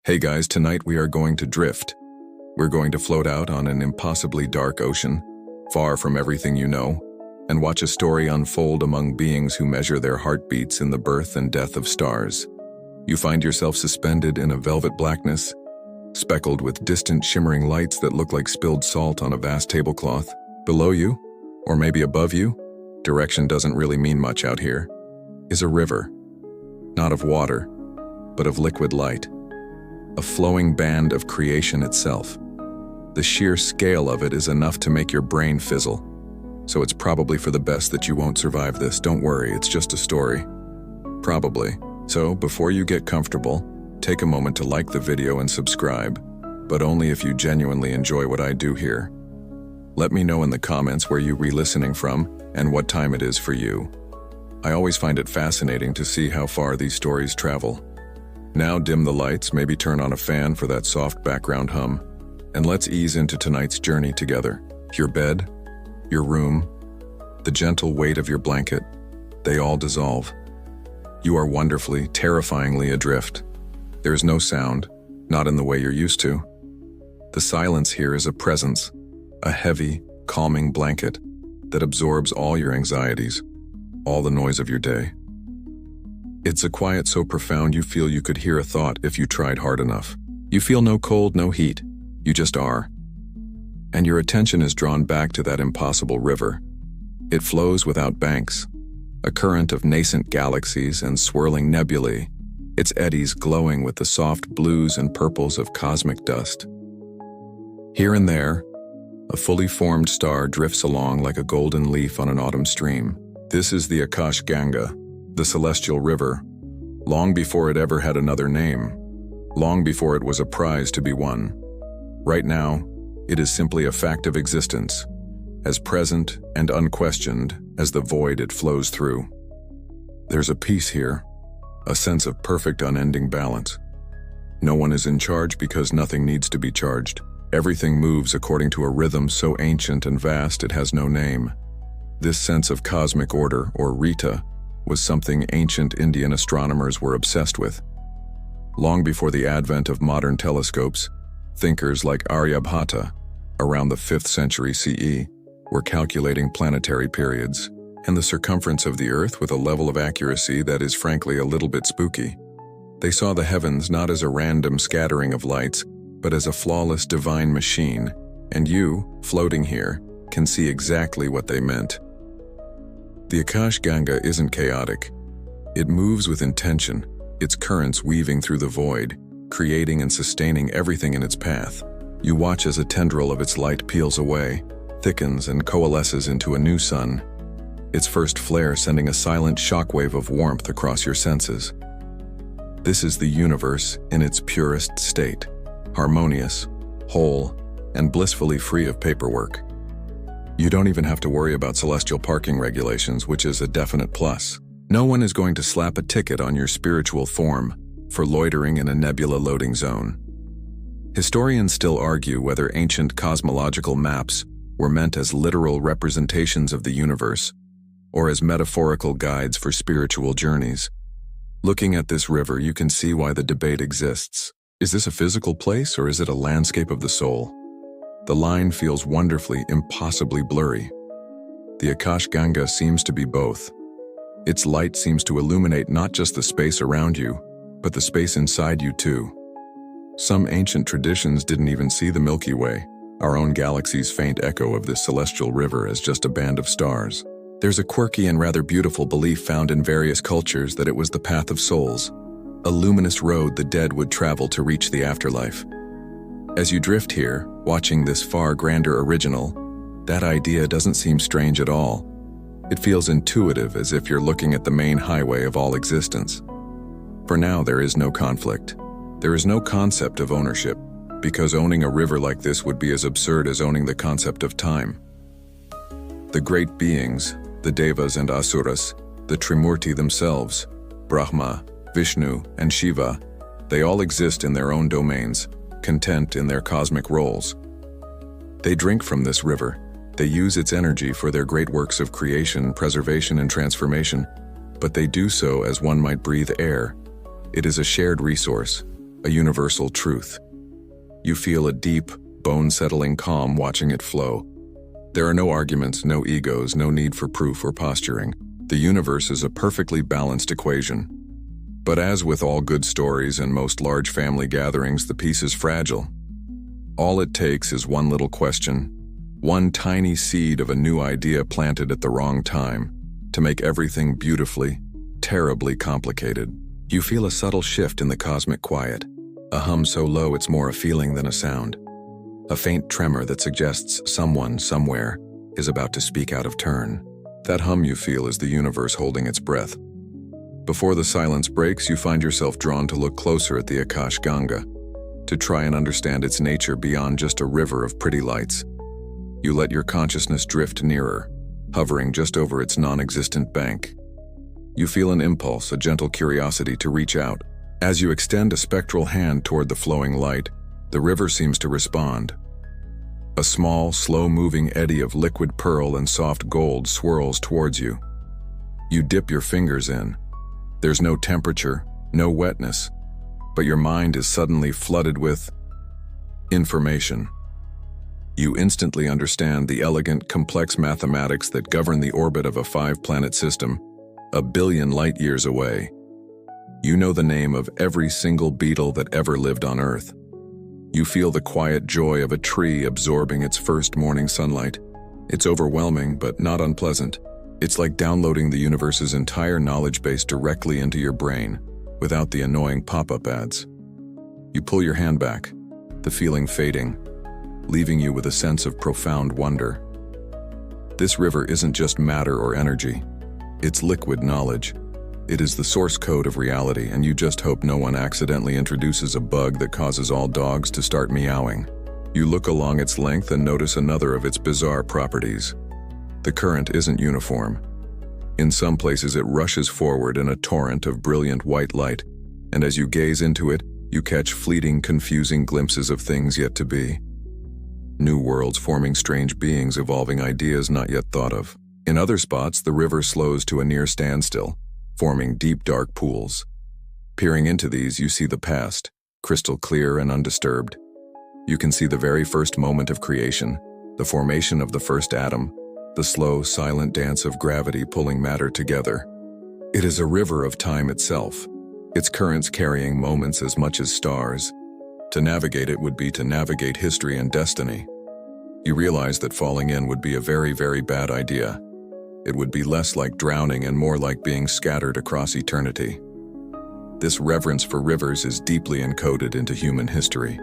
Hey guys, tonight we are going to drift. We're going to float out on an impossibly dark ocean, far from everything you know, and watch a story unfold among beings who measure their heartbeats in the birth and death of stars. You find yourself suspended in a velvet blackness, speckled with distant shimmering lights that look like spilled salt on a vast tablecloth. Below you, or maybe above you, direction doesn't really mean much out here, is a river, not of water, but of liquid light. A flowing band of creation itself. The sheer scale of it is enough to make your brain fizzle. So it's probably for the best that you won't survive this. Don't worry, it's just a story. Probably. So before you get comfortable, take a moment to like the video and subscribe, but only if you genuinely enjoy what I do here. Let me know in the comments where you re-listening from and what time it is for you. I always find it fascinating to see how far these stories travel. Now dim the lights, maybe turn on a fan for that soft background hum, and let's ease into tonight's journey together. Your bed, your room, the gentle weight of your blanket, they all dissolve. You are wonderfully, terrifyingly adrift. There is no sound, not in the way you're used to. The silence here is a presence, a heavy, calming blanket that absorbs all your anxieties, all the noise of your day. It's a quiet so profound you feel you could hear a thought if you tried hard enough. You feel no cold, no heat. You just are. And your attention is drawn back to that impossible river. It flows without banks, a current of nascent galaxies and swirling nebulae, its eddies glowing with the soft blues and purples of cosmic dust. Here and there, a fully formed star drifts along like a golden leaf on an autumn stream. This is the Ganga, the celestial river, long before it ever had another name, long before it was a prize to be won. Right now, it is simply a fact of existence, as present and unquestioned as the void it flows through. There's a peace here, a sense of perfect unending balance. No one is in charge because nothing needs to be charged. Everything moves according to a rhythm so ancient and vast it has no name. This sense of cosmic order, or Rita, was something ancient Indian astronomers were obsessed with. Long before the advent of modern telescopes, thinkers like Aryabhata, around the 5th century CE, were calculating planetary periods and the circumference of the Earth with a level of accuracy that is frankly a little bit spooky. They saw the heavens not as a random scattering of lights, but as a flawless divine machine, and you, floating here, can see exactly what they meant. The Ganga isn't chaotic. It moves with intention, its currents weaving through the void, creating and sustaining everything in its path. You watch as a tendril of its light peels away, thickens and coalesces into a new sun, its first flare sending a silent shockwave of warmth across your senses. This is the universe in its purest state, harmonious, whole, and blissfully free of paperwork. You don't even have to worry about celestial parking regulations, which is a definite plus. No one is going to slap a ticket on your spiritual form for loitering in a nebula loading zone. Historians still argue whether ancient cosmological maps were meant as literal representations of the universe or as metaphorical guides for spiritual journeys. Looking at this river, you can see why the debate exists. Is this a physical place or is it a landscape of the soul? The line feels wonderfully, impossibly blurry. The Ganga seems to be both. Its light seems to illuminate not just the space around you, but the space inside you too. Some ancient traditions didn't even see the Milky Way, our own galaxy's faint echo of this celestial river, as just a band of stars. There's a quirky and rather beautiful belief found in various cultures that it was the path of souls, a luminous road the dead would travel to reach the afterlife. As you drift here, watching this far grander original, that idea doesn't seem strange at all. It feels intuitive, as if you're looking at the main highway of all existence. For now, there is no conflict. There is no concept of ownership, because owning a river like this would be as absurd as owning the concept of time. The great beings, the Devas and Asuras, the Trimurti themselves, Brahma, Vishnu, and Shiva, they all exist in their own domains, content in their cosmic roles. They drink from this river. They use its energy for their great works of creation, preservation, and transformation, but they do so as one might breathe air. It is a shared resource, a universal truth. You feel a deep, bone-settling calm watching it flow. There are no arguments, no egos, no need for proof or posturing. The universe is a perfectly balanced equation. But as with all good stories and most large family gatherings, the piece is fragile. All it takes is one little question, one tiny seed of a new idea planted at the wrong time, to make everything beautifully, terribly complicated. You feel a subtle shift in the cosmic quiet, a hum so low it's more a feeling than a sound. A faint tremor that suggests someone, somewhere, is about to speak out of turn. That hum you feel is the universe holding its breath. Before the silence breaks, you find yourself drawn to look closer at the Akash Ganga, to try and understand its nature beyond just a river of pretty lights. You let your consciousness drift nearer, hovering just over its non-existent bank. You feel an impulse, a gentle curiosity to reach out. As you extend a spectral hand toward the flowing light, the river seems to respond. A small, slow-moving eddy of liquid pearl and soft gold swirls towards you. You dip your fingers in. There's no temperature, no wetness, but your mind is suddenly flooded with information. You instantly understand the elegant, complex mathematics that govern the orbit of a 5-planet system, a billion light-years away. You know the name of every single beetle that ever lived on Earth. You feel the quiet joy of a tree absorbing its first morning sunlight. It's overwhelming, but not unpleasant. It's like downloading the universe's entire knowledge base directly into your brain, without the annoying pop-up ads. You pull your hand back, the feeling fading, leaving you with a sense of profound wonder. This river isn't just matter or energy. It's liquid knowledge. It is the source code of reality, and you just hope no one accidentally introduces a bug that causes all dogs to start meowing. You look along its length and notice another of its bizarre properties. The current isn't uniform. In some places it rushes forward in a torrent of brilliant white light, and as you gaze into it, you catch fleeting, confusing glimpses of things yet to be. New worlds forming strange beings, evolving ideas not yet thought of. In other spots, the river slows to a near standstill, forming deep, dark pools. Peering into these, you see the past, crystal clear and undisturbed. You can see the very first moment of creation, the formation of the first atom, the slow, silent dance of gravity pulling matter together. It is a river of time itself, its currents carrying moments as much as stars. To navigate it would be to navigate history and destiny. You realize that falling in would be a very, very bad idea. It would be less like drowning and more like being scattered across eternity. This reverence for rivers is deeply encoded into human history.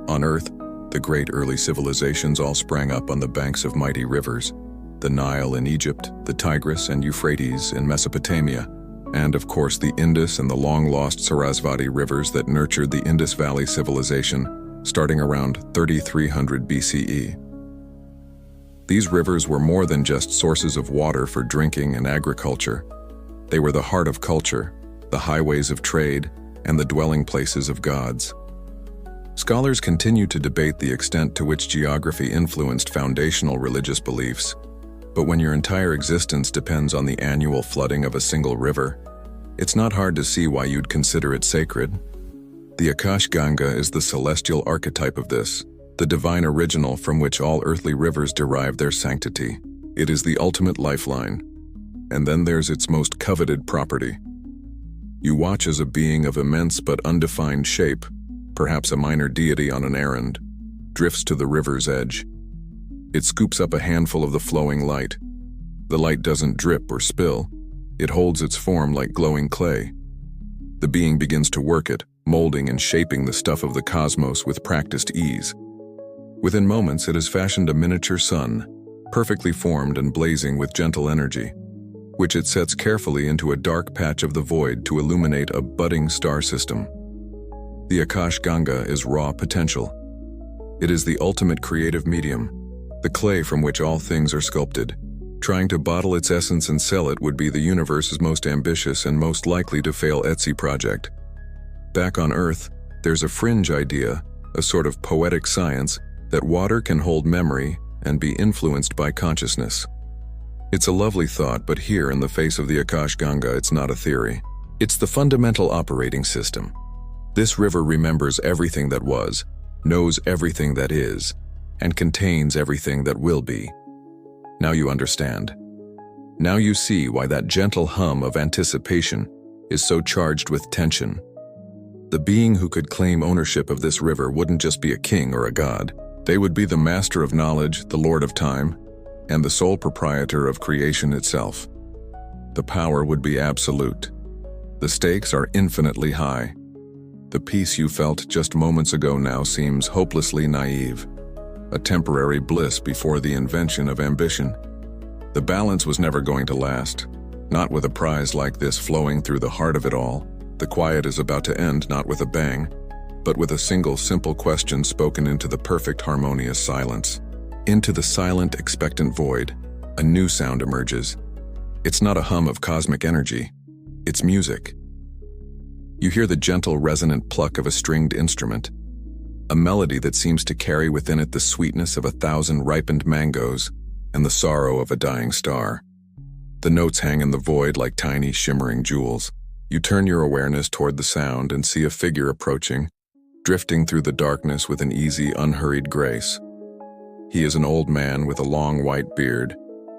On Earth, the great early civilizations all sprang up on the banks of mighty rivers, the Nile in Egypt, the Tigris and Euphrates in Mesopotamia, and of course the Indus and the long-lost Saraswati rivers that nurtured the Indus Valley civilization, starting around 3300 BCE. These rivers were more than just sources of water for drinking and agriculture. They were the heart of culture, the highways of trade, and the dwelling places of gods. Scholars continue to debate the extent to which geography influenced foundational religious beliefs, but when your entire existence depends on the annual flooding of a single river, it's not hard to see why you'd consider it sacred. The Akash Ganga is the celestial archetype of this, the divine original from which all earthly rivers derive their sanctity. It is the ultimate lifeline. And then there's its most coveted property. You watch as a being of immense but undefined shape, perhaps a minor deity on an errand, drifts to the river's edge. It scoops up a handful of the flowing light. The light doesn't drip or spill. It holds its form like glowing clay. The being begins to work it, molding and shaping the stuff of the cosmos with practiced ease. Within moments, it has fashioned a miniature sun, perfectly formed and blazing with gentle energy, which it sets carefully into a dark patch of the void to illuminate a budding star system. The Akash Ganga is raw potential. It is the ultimate creative medium, the clay from which all things are sculpted. Trying to bottle its essence and sell it would be the universe's most ambitious and most likely to fail Etsy project. Back on Earth, there's a fringe idea, a sort of poetic science, that water can hold memory and be influenced by consciousness. It's a lovely thought, but here in the face of the Akash Ganga, it's not a theory. It's the fundamental operating system. This river remembers everything that was, knows everything that is, and contains everything that will be. Now you understand. Now you see why that gentle hum of anticipation is so charged with tension. The being who could claim ownership of this river wouldn't just be a king or a god. They would be the master of knowledge, the lord of time, and the sole proprietor of creation itself. The power would be absolute. The stakes are infinitely high. The peace you felt just moments ago now seems hopelessly naive, a temporary bliss before the invention of ambition. The balance was never going to last, not with a prize like this flowing through the heart of it all. The quiet is about to end not with a bang, but with a single simple question spoken into the perfect harmonious silence. Into the silent, expectant void, a new sound emerges. It's not a hum of cosmic energy, it's music. You hear the gentle, resonant pluck of a stringed instrument, a melody that seems to carry within it the sweetness of 1,000 ripened mangoes and the sorrow of a dying star. The notes hang in the void like tiny, shimmering jewels. You turn your awareness toward the sound and see a figure approaching, drifting through the darkness with an easy, unhurried grace. He is an old man with a long white beard,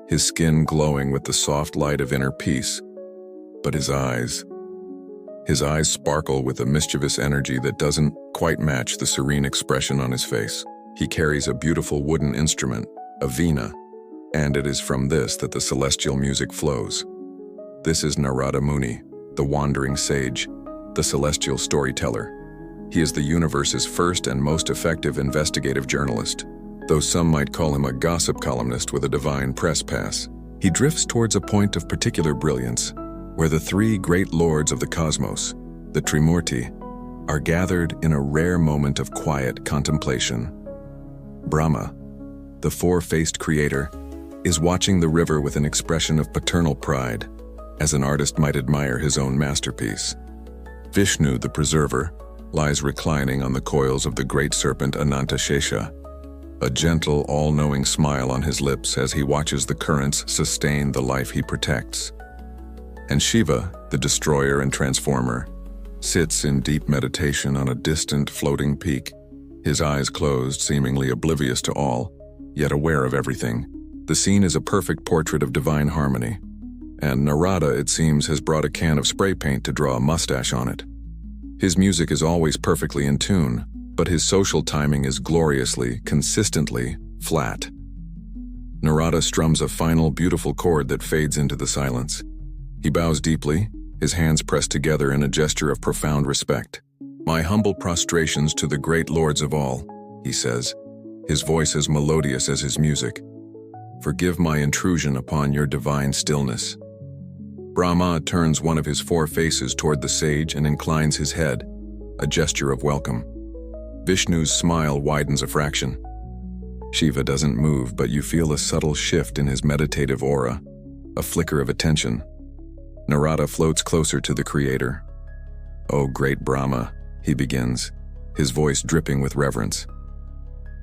his skin glowing with the soft light of inner peace. But his eyes sparkle with a mischievous energy that doesn't quite match the serene expression on his face. He carries a beautiful wooden instrument, a veena, and it is from this that the celestial music flows. This is Narada Muni, the wandering sage, the celestial storyteller. He is the universe's first and most effective investigative journalist, though some might call him a gossip columnist with a divine press pass. He drifts towards a point of particular brilliance, where the three great lords of the cosmos, the Trimurti, are gathered in a rare moment of quiet contemplation. Brahma, the four-faced creator, is watching the river with an expression of paternal pride, as an artist might admire his own masterpiece. Vishnu, the preserver, lies reclining on the coils of the great serpent Anantashesha, a gentle, all-knowing smile on his lips as he watches the currents sustain the life he protects. And Shiva, the destroyer and transformer, sits in deep meditation on a distant, floating peak, his eyes closed, seemingly oblivious to all, yet aware of everything. The scene is a perfect portrait of divine harmony, and Narada, it seems, has brought a can of spray paint to draw a mustache on it. His music is always perfectly in tune, but his social timing is gloriously, consistently flat. Narada strums a final, beautiful chord that fades into the silence. He bows deeply, his hands pressed together in a gesture of profound respect. "My humble prostrations to the great lords of all," he says, his voice as melodious as his music. "Forgive my intrusion upon your divine stillness." Brahma turns one of his four faces toward the sage and inclines his head, a gesture of welcome. Vishnu's smile widens a fraction. Shiva doesn't move, but you feel a subtle shift in his meditative aura, a flicker of attention. Narada floats closer to the creator. "O great Brahma," he begins, his voice dripping with reverence.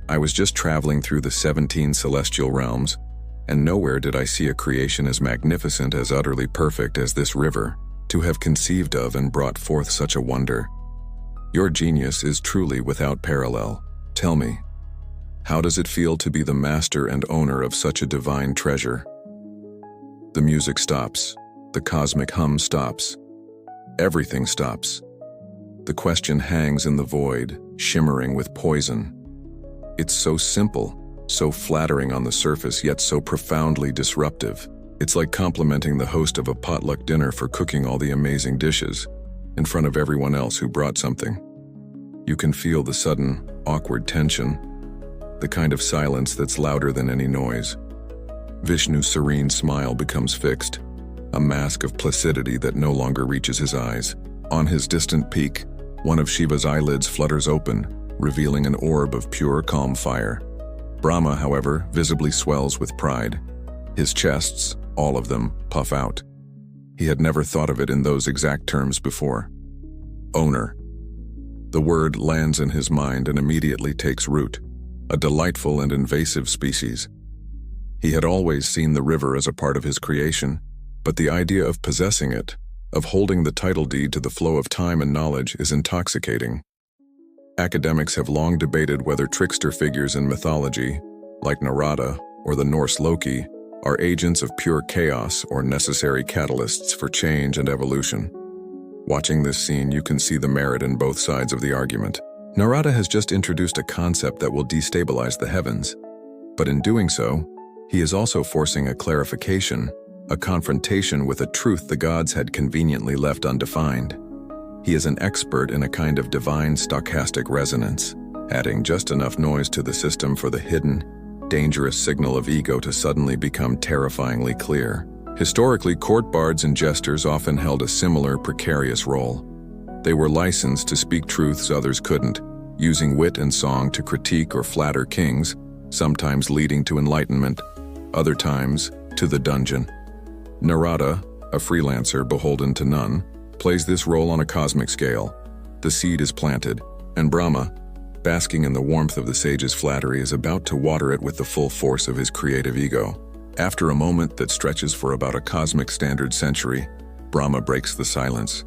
"I was just traveling through the 17 celestial realms, and nowhere did I see a creation as magnificent, as utterly perfect as this river, to have conceived of and brought forth such a wonder. Your genius is truly without parallel. Tell me, how does it feel to be the master and owner of such a divine treasure?" The music stops. The cosmic hum stops. Everything stops. The question hangs in the void, shimmering with poison. It's so simple, so flattering on the surface, yet so profoundly disruptive. It's like complimenting the host of a potluck dinner for cooking all the amazing dishes in front of everyone else who brought something. You can feel the sudden, awkward tension, the kind of silence that's louder than any noise. Vishnu's serene smile becomes fixed, a mask of placidity that no longer reaches his eyes. On his distant peak, one of Shiva's eyelids flutters open, revealing an orb of pure, calm fire. Brahma, however, visibly swells with pride. His chests, all of them, puff out. He had never thought of it in those exact terms before. Owner. The word lands in his mind and immediately takes root, a delightful and invasive species. He had always seen the river as a part of his creation, but the idea of possessing it, of holding the title deed to the flow of time and knowledge is intoxicating. Academics have long debated whether trickster figures in mythology, like Narada or the Norse Loki, are agents of pure chaos or necessary catalysts for change and evolution. Watching this scene, you can see the merit in both sides of the argument. Narada has just introduced a concept that will destabilize the heavens, but in doing so, he is also forcing a clarification, a confrontation with a truth the gods had conveniently left undefined. He is an expert in a kind of divine stochastic resonance, adding just enough noise to the system for the hidden, dangerous signal of ego to suddenly become terrifyingly clear. Historically, court bards and jesters often held a similar precarious role. They were licensed to speak truths others couldn't, using wit and song to critique or flatter kings, sometimes leading to enlightenment, other times to the dungeon. Narada, a freelancer beholden to none, plays this role on a cosmic scale. The seed is planted, and Brahma, basking in the warmth of the sage's flattery, is about to water it with the full force of his creative ego. After a moment that stretches for about a cosmic standard century, Brahma breaks the silence.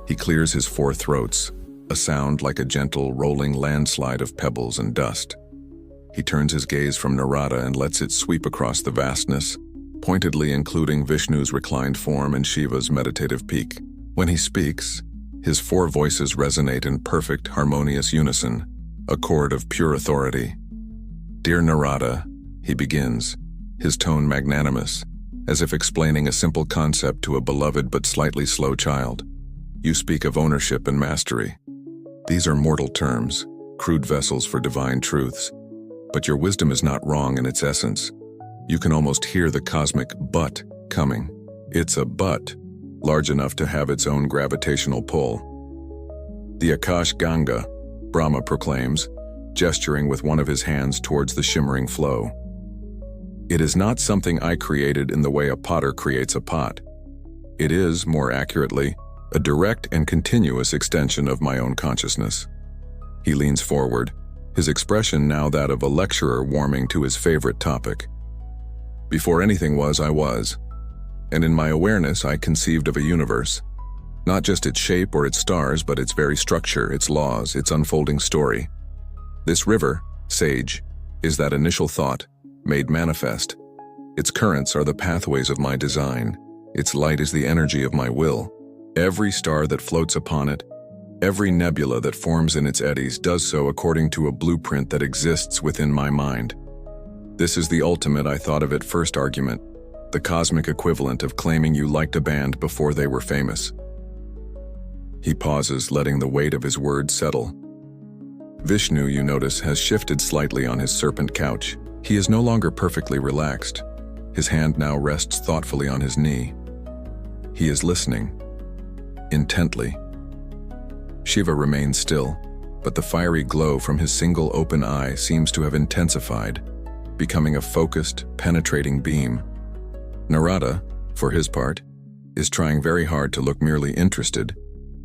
He clears his four throats, a sound like a gentle, rolling landslide of pebbles and dust. He turns his gaze from Narada and lets it sweep across the vastness, pointedly including Vishnu's reclined form and Shiva's meditative peak. When he speaks, his four voices resonate in perfect, harmonious unison, a chord of pure authority. "Dear Narada," he begins, his tone magnanimous, as if explaining a simple concept to a beloved but slightly slow child. "You speak of ownership and mastery. These are mortal terms, crude vessels for divine truths. But your wisdom is not wrong in its essence. You can almost hear the cosmic but coming. It's a but, large enough to have its own gravitational pull." "The Akash Ganga," Brahma proclaims, gesturing with one of his hands towards the shimmering flow. "It is not something I created in the way a potter creates a pot. It is, more accurately, a direct and continuous extension of my own consciousness." He leans forward, his expression now that of a lecturer warming to his favorite topic. "Before anything was, I was. And in my awareness, I conceived of a universe. Not just its shape or its stars, but its very structure, its laws, its unfolding story. This river, sage, is that initial thought, made manifest. Its currents are the pathways of my design. Its light is the energy of my will. Every star that floats upon it, every nebula that forms in its eddies does so according to a blueprint that exists within my mind. This is the ultimate I thought of at first argument, the cosmic equivalent of claiming you liked a band before they were famous." He pauses, letting the weight of his words settle. Vishnu, you notice, has shifted slightly on his serpent couch. He is no longer perfectly relaxed. His hand now rests thoughtfully on his knee. He is listening, intently. Shiva remains still, but the fiery glow from his single open eye seems to have intensified, becoming a focused, penetrating beam. Narada, for his part, is trying very hard to look merely interested,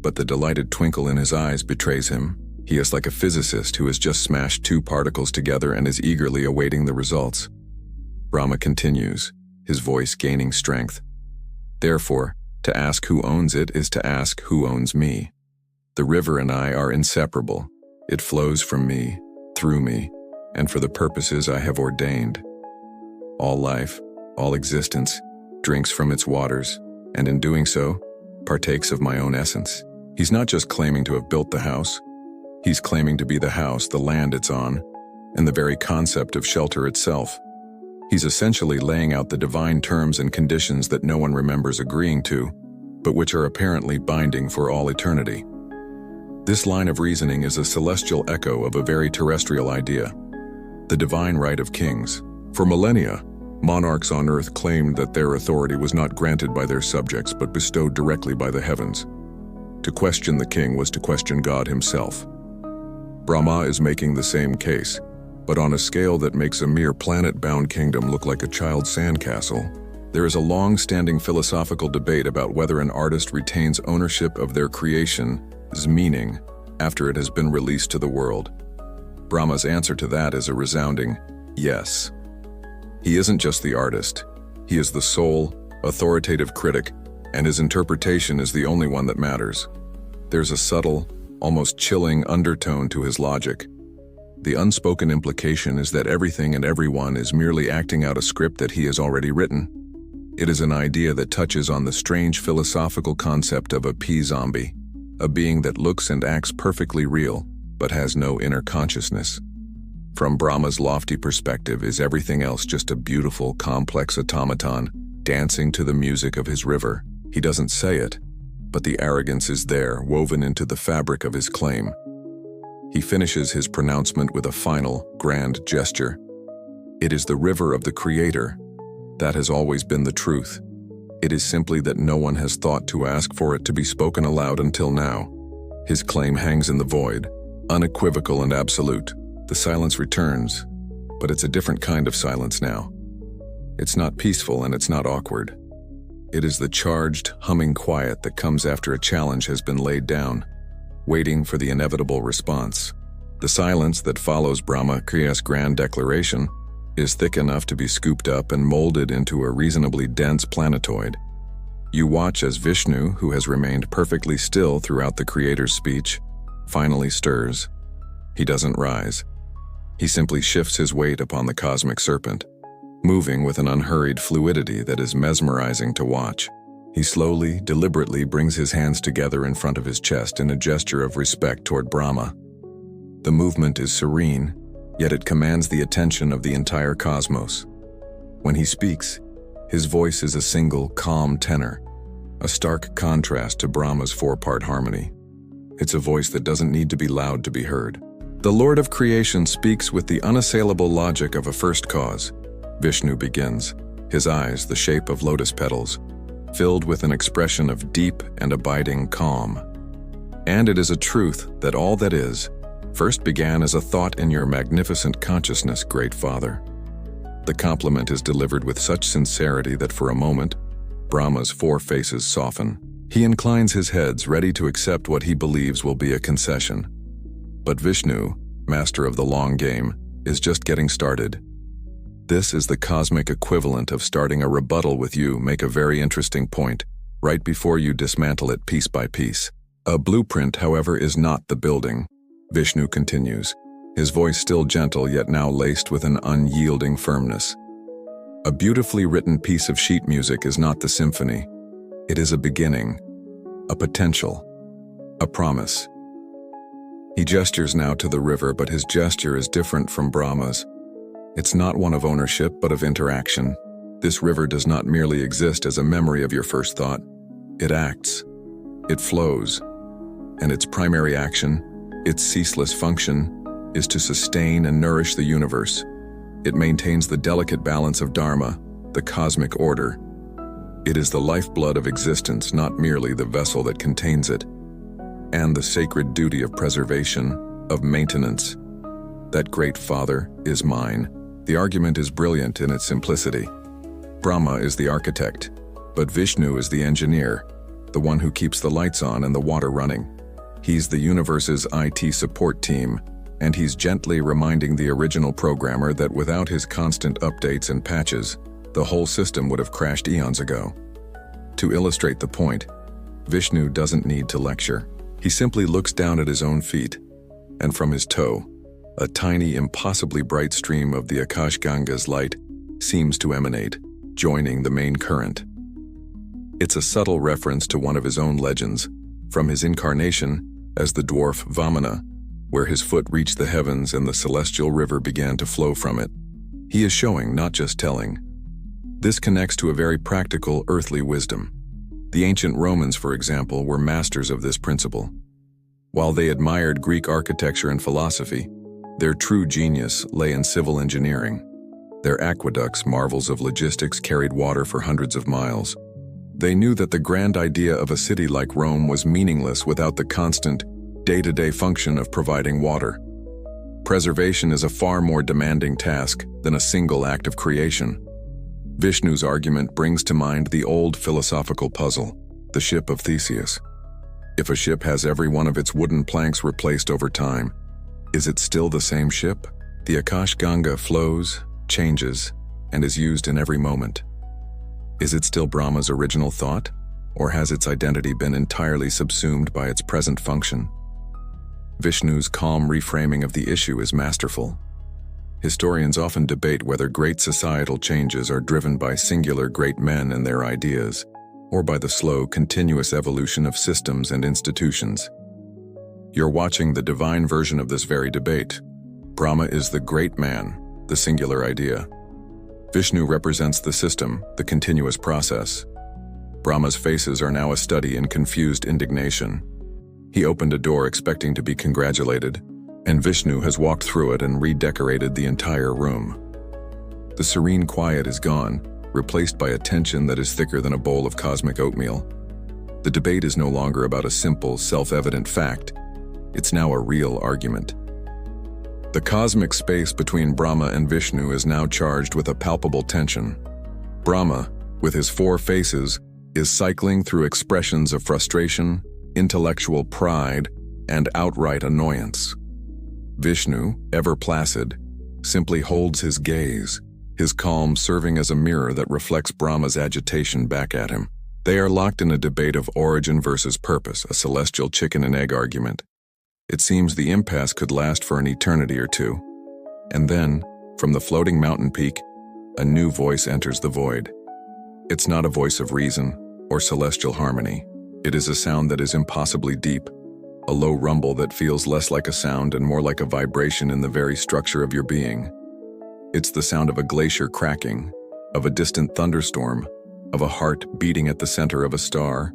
but the delighted twinkle in his eyes betrays him. He is like a physicist who has just smashed two particles together and is eagerly awaiting the results. Brahma continues, his voice gaining strength. "Therefore, to ask who owns it is to ask who owns me. The river and I are inseparable. It flows from me, through me, and for the purposes I have ordained. All life, all existence, drinks from its waters, and in doing so, partakes of my own essence." He's not just claiming to have built the house. He's claiming to be the house, the land it's on, and the very concept of shelter itself. He's essentially laying out the divine terms and conditions that no one remembers agreeing to, but which are apparently binding for all eternity. This line of reasoning is a celestial echo of a very terrestrial idea, the divine right of kings. For millennia, monarchs on earth claimed that their authority was not granted by their subjects but bestowed directly by the heavens. To question the king was to question God himself. Brahma is making the same case, but on a scale that makes a mere planet-bound kingdom look like a child's sandcastle. There is a long-standing philosophical debate about whether an artist retains ownership of their creation's meaning after it has been released to the world. Brahma's answer to that is a resounding yes. He isn't just the artist. He is the sole, authoritative critic and his interpretation is the only one that matters. There's a subtle, almost chilling undertone to his logic. The unspoken implication is that everything and everyone is merely acting out a script that he has already written. It is an idea that touches on the strange philosophical concept of a P-zombie, a being that looks and acts perfectly real, but has no inner consciousness. From Brahma's lofty perspective, is everything else just a beautiful, complex automaton, dancing to the music of his river? He doesn't say it, but the arrogance is there, woven into the fabric of his claim. He finishes his pronouncement with a final, grand gesture. It is the river of the Creator. That has always been the truth. It is simply that no one has thought to ask for it to be spoken aloud until now. His claim hangs in the void, unequivocal and absolute. The silence returns, but it's a different kind of silence now. It's not peaceful and it's not awkward. It is the charged, humming quiet that comes after a challenge has been laid down, waiting for the inevitable response. The silence that follows Brahma Kriya's grand declaration is thick enough to be scooped up and molded into a reasonably dense planetoid. You watch as Vishnu, who has remained perfectly still throughout the Creator's speech, finally stirs. He doesn't rise. He simply shifts his weight upon the cosmic serpent, moving with an unhurried fluidity that is mesmerizing to watch. He slowly, deliberately brings his hands together in front of his chest in a gesture of respect toward Brahma. The movement is serene, yet it commands the attention of the entire cosmos. When he speaks, his voice is a single, calm tenor, a stark contrast to Brahma's four-part harmony. It's a voice that doesn't need to be loud to be heard. The Lord of Creation speaks with the unassailable logic of a first cause. Vishnu begins, his eyes the shape of lotus petals, filled with an expression of deep and abiding calm. And it is a truth that all that is, first began as a thought in your magnificent consciousness, great Father. The compliment is delivered with such sincerity that for a moment, Brahma's four faces soften. He inclines his head, ready to accept what he believes will be a concession. But Vishnu, master of the long game, is just getting started. This is the cosmic equivalent of starting a rebuttal with you make a very interesting point, right before you dismantle it piece by piece. A blueprint, however, is not the building. Vishnu continues, his voice still gentle yet now laced with an unyielding firmness. A beautifully written piece of sheet music is not the symphony. It is a beginning, a potential, a promise. He gestures now to the river, but his gesture is different from Brahma's. It's not one of ownership, but of interaction. This river does not merely exist as a memory of your first thought. It acts. It flows. And its primary action, its ceaseless function, is to sustain and nourish the universe. It maintains the delicate balance of Dharma, the cosmic order. It is the lifeblood of existence, not merely the vessel that contains it. And the sacred duty of preservation, of maintenance. That great Father is mine. The argument is brilliant in its simplicity. Brahma is the architect, but Vishnu is the engineer, the one who keeps the lights on and the water running. He's the universe's IT support team, and he's gently reminding the original programmer that without his constant updates and patches, the whole system would have crashed eons ago. To illustrate the point, Vishnu doesn't need to lecture. He simply looks down at his own feet, and from his toe, a tiny, impossibly bright stream of the Ganga's light seems to emanate, joining the main current. It's a subtle reference to one of his own legends, from his incarnation as the dwarf Yamuna, where his foot reached the heavens and the celestial river began to flow from it. He is showing, not just telling. This connects to a very practical, earthly wisdom. The ancient Romans, for example, were masters of this principle. While they admired Greek architecture and philosophy, their true genius lay in civil engineering. Their aqueducts, marvels of logistics, carried water for hundreds of miles. They knew that the grand idea of a city like Rome was meaningless without the constant, day-to-day function of providing water. Preservation is a far more demanding task than a single act of creation. Vishnu's argument brings to mind the old philosophical puzzle, the ship of Theseus. If a ship has every one of its wooden planks replaced over time, is it still the same ship? The Ganga flows, changes, and is used in every moment. Is it still Brahma's original thought? or has its identity been entirely subsumed by its present function? Vishnu's calm reframing of the issue is masterful. Historians often debate whether great societal changes are driven by singular great men and their ideas, or by the slow, continuous evolution of systems and institutions. You're watching the divine version of this very debate. Brahma is the great man, the singular idea. Vishnu represents the system, the continuous process. Brahma's faces are now a study in confused indignation. He opened a door expecting to be congratulated, and Vishnu has walked through it and redecorated the entire room. The serene quiet is gone, replaced by a tension that is thicker than a bowl of cosmic oatmeal. The debate is no longer about a simple, self-evident fact. It's now a real argument. The cosmic space between Brahma and Vishnu is now charged with a palpable tension. Brahma, with his four faces, is cycling through expressions of frustration, intellectual pride, and outright annoyance. Vishnu, ever placid, simply holds his gaze, his calm serving as a mirror that reflects Brahma's agitation back at him. They are locked in a debate of origin versus purpose, a celestial chicken and egg argument. It seems the impasse could last for an eternity or two. And then, from the floating mountain peak, a new voice enters the void. It's not a voice of reason or celestial harmony. It is a sound that is impossibly deep, a low rumble that feels less like a sound and more like a vibration in the very structure of your being. It's the sound of a glacier cracking, of a distant thunderstorm, of a heart beating at the center of a star.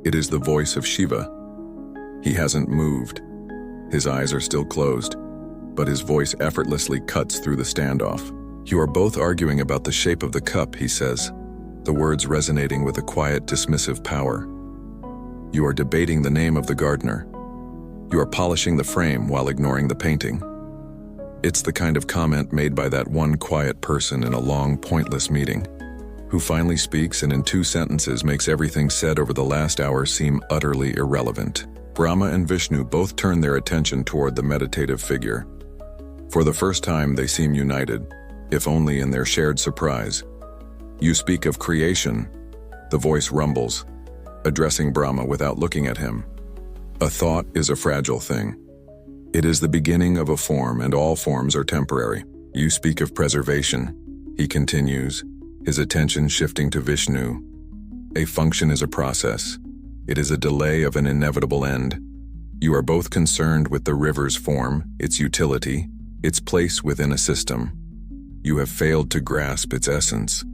It is the voice of Shiva. He hasn't moved. His eyes are still closed, but his voice effortlessly cuts through the standoff. "You are both arguing about the shape of the cup," he says, the words resonating with a quiet, dismissive power. "You are debating the name of the gardener. You are polishing the frame while ignoring the painting." It's the kind of comment made by that one quiet person in a long, pointless meeting, who finally speaks and in 2 sentences makes everything said over the last hour seem utterly irrelevant. Brahma and Vishnu both turn their attention toward the meditative figure. For the first time, they seem united, if only in their shared surprise. "You speak of creation," the voice rumbles, addressing Brahma without looking at him. "A thought is a fragile thing. It is the beginning of a form, and all forms are temporary. You speak of preservation," he continues, his attention shifting to Vishnu. "A function is a process. It is a delay of an inevitable end. You are both concerned with the river's form, its utility, its place within a system. You have failed to grasp its essence.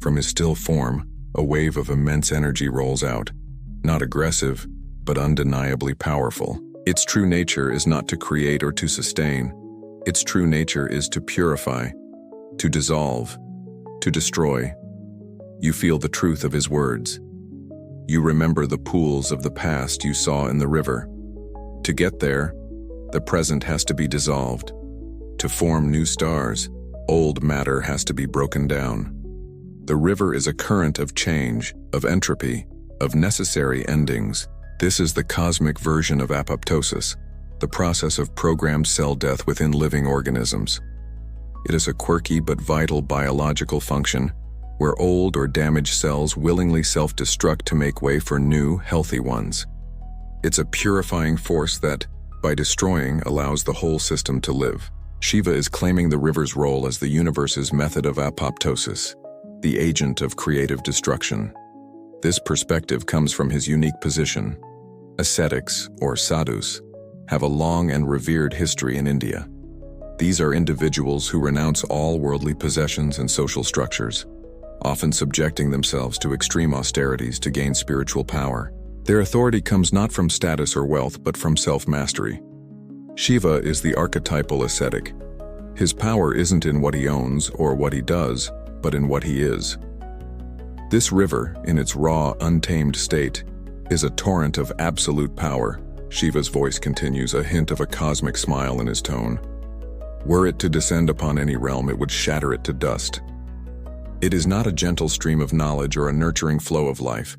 From his still form, a wave of immense energy rolls out, not aggressive, but undeniably powerful. Its true nature is not to create or to sustain. Its true nature is to purify, to dissolve, to destroy. You feel the truth of his words. You remember the pools of the past you saw in the river. To get there, the present has to be dissolved. To form new stars, old matter has to be broken down. The river is a current of change, of entropy, of necessary endings. This is the cosmic version of apoptosis, the process of programmed cell death within living organisms. It is a quirky but vital biological function where old or damaged cells willingly self-destruct to make way for new, healthy ones. It's a purifying force that, by destroying, allows the whole system to live. Shiva is claiming the river's role as the universe's method of apoptosis, the agent of creative destruction. This perspective comes from his unique position. Ascetics, or sadhus, have a long and revered history in India. These are individuals who renounce all worldly possessions and social structures, often subjecting themselves to extreme austerities to gain spiritual power. Their authority comes not from status or wealth, but from self-mastery. Shiva is the archetypal ascetic. His power isn't in what he owns or what he does, but in what he is. This river, in its raw, untamed state, is a torrent of absolute power. Shiva's voice continues, a hint of a cosmic smile in his tone. Were it to descend upon any realm, it would shatter it to dust. It is not a gentle stream of knowledge or a nurturing flow of life.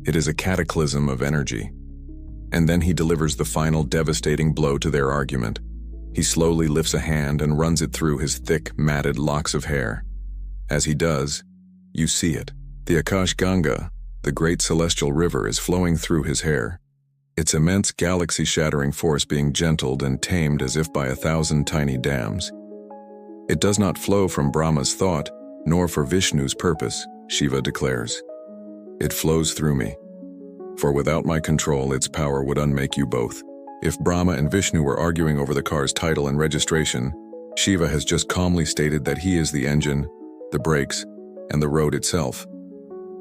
It is a cataclysm of energy. And then he delivers the final devastating blow to their argument. He slowly lifts a hand and runs it through his thick, matted locks of hair. As he does, you see it. The Akash Ganga, the great celestial river is flowing through his hair, its immense galaxy-shattering force being gentled and tamed as if by 1,000 tiny dams. It does not flow from Brahma's thought, nor for Vishnu's purpose, Shiva declares. It flows through me. For without my control, its power would unmake you both. If Brahma and Vishnu were arguing over the car's title and registration, Shiva has just calmly stated that he is the engine, the brakes, and the road itself.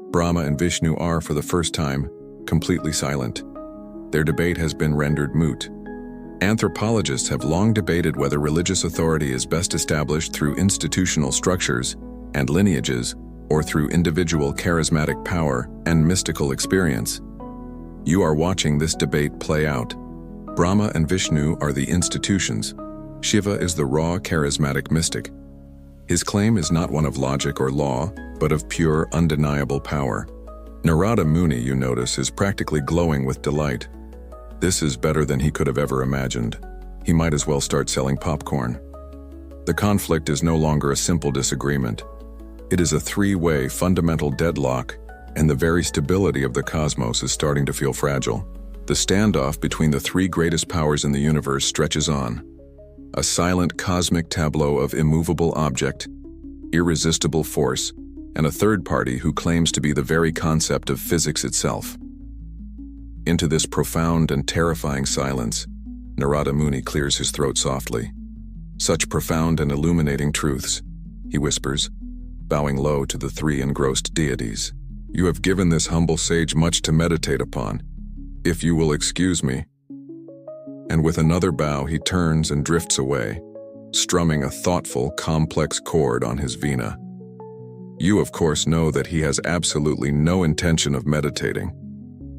Brahma and Vishnu are, for the first time, completely silent. Their debate has been rendered moot. Anthropologists have long debated whether religious authority is best established through institutional structures and lineages or through individual charismatic power and mystical experience. You are watching this debate play out. Brahma and Vishnu are the institutions. Shiva is the raw, charismatic mystic. His claim is not one of logic or law, but of pure, undeniable power. Narada Muni, you notice, is practically glowing with delight. This is better than he could have ever imagined. He might as well start selling popcorn. The conflict is no longer a simple disagreement. It is a three-way fundamental deadlock, and the very stability of the cosmos is starting to feel fragile. The standoff between the three greatest powers in the universe stretches on. A silent cosmic tableau of immovable object, irresistible force, and a third party who claims to be the very concept of physics itself. Into this profound and terrifying silence, Narada Muni clears his throat softly. Such profound and illuminating truths, he whispers, bowing low to the three engrossed deities. You have given this humble sage much to meditate upon, if you will excuse me. And with another bow, he turns and drifts away, strumming a thoughtful, complex chord on his veena. You, of course, know that he has absolutely no intention of meditating.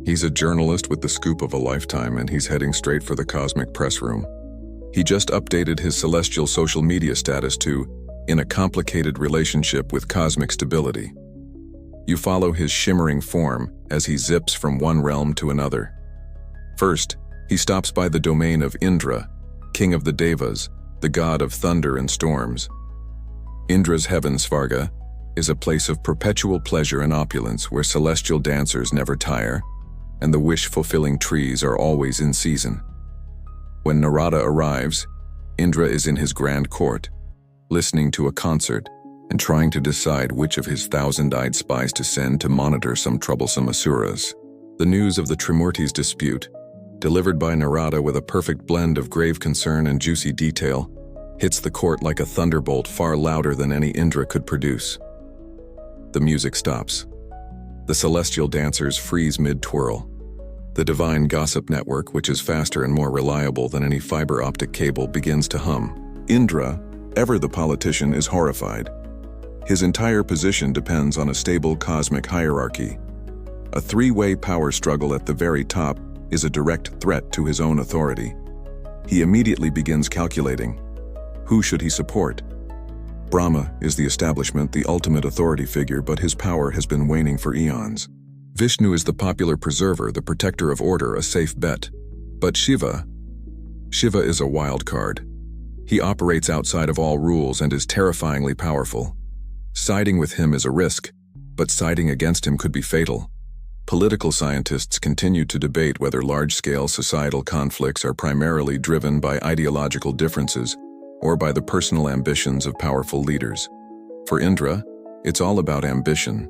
He's a journalist with the scoop of a lifetime, and he's heading straight for the cosmic press room. He just updated his celestial social media status to, in a complicated relationship with cosmic stability. You follow his shimmering form as he zips from one realm to another. First, he stops by the domain of Indra, king of the Devas, the god of thunder and storms. Indra's heaven, Svarga, is a place of perpetual pleasure and opulence where celestial dancers never tire, and the wish-fulfilling trees are always in season. When Narada arrives, Indra is in his grand court, listening to a concert and trying to decide which of his 1,000-eyed spies to send to monitor some troublesome asuras. The news of the Trimurti's dispute, delivered by Narada with a perfect blend of grave concern and juicy detail, hits the court like a thunderbolt far louder than any Indra could produce. The music stops. The celestial dancers freeze mid-twirl. The divine gossip network, which is faster and more reliable than any fiber optic cable, begins to hum. Indra, ever the politician, is horrified. His entire position depends on a stable cosmic hierarchy. A three-way power struggle at the very top is a direct threat to his own authority. He immediately begins calculating. Who should he support? Brahma is the establishment, the ultimate authority figure, but his power has been waning for eons. Vishnu is the popular preserver, the protector of order, a safe bet. But Shiva is a wild card. He operates outside of all rules and is terrifyingly powerful. Siding with him is a risk, but siding against him could be fatal. Political scientists continue to debate whether large-scale societal conflicts are primarily driven by ideological differences or by the personal ambitions of powerful leaders. For Indra, it's all about ambition.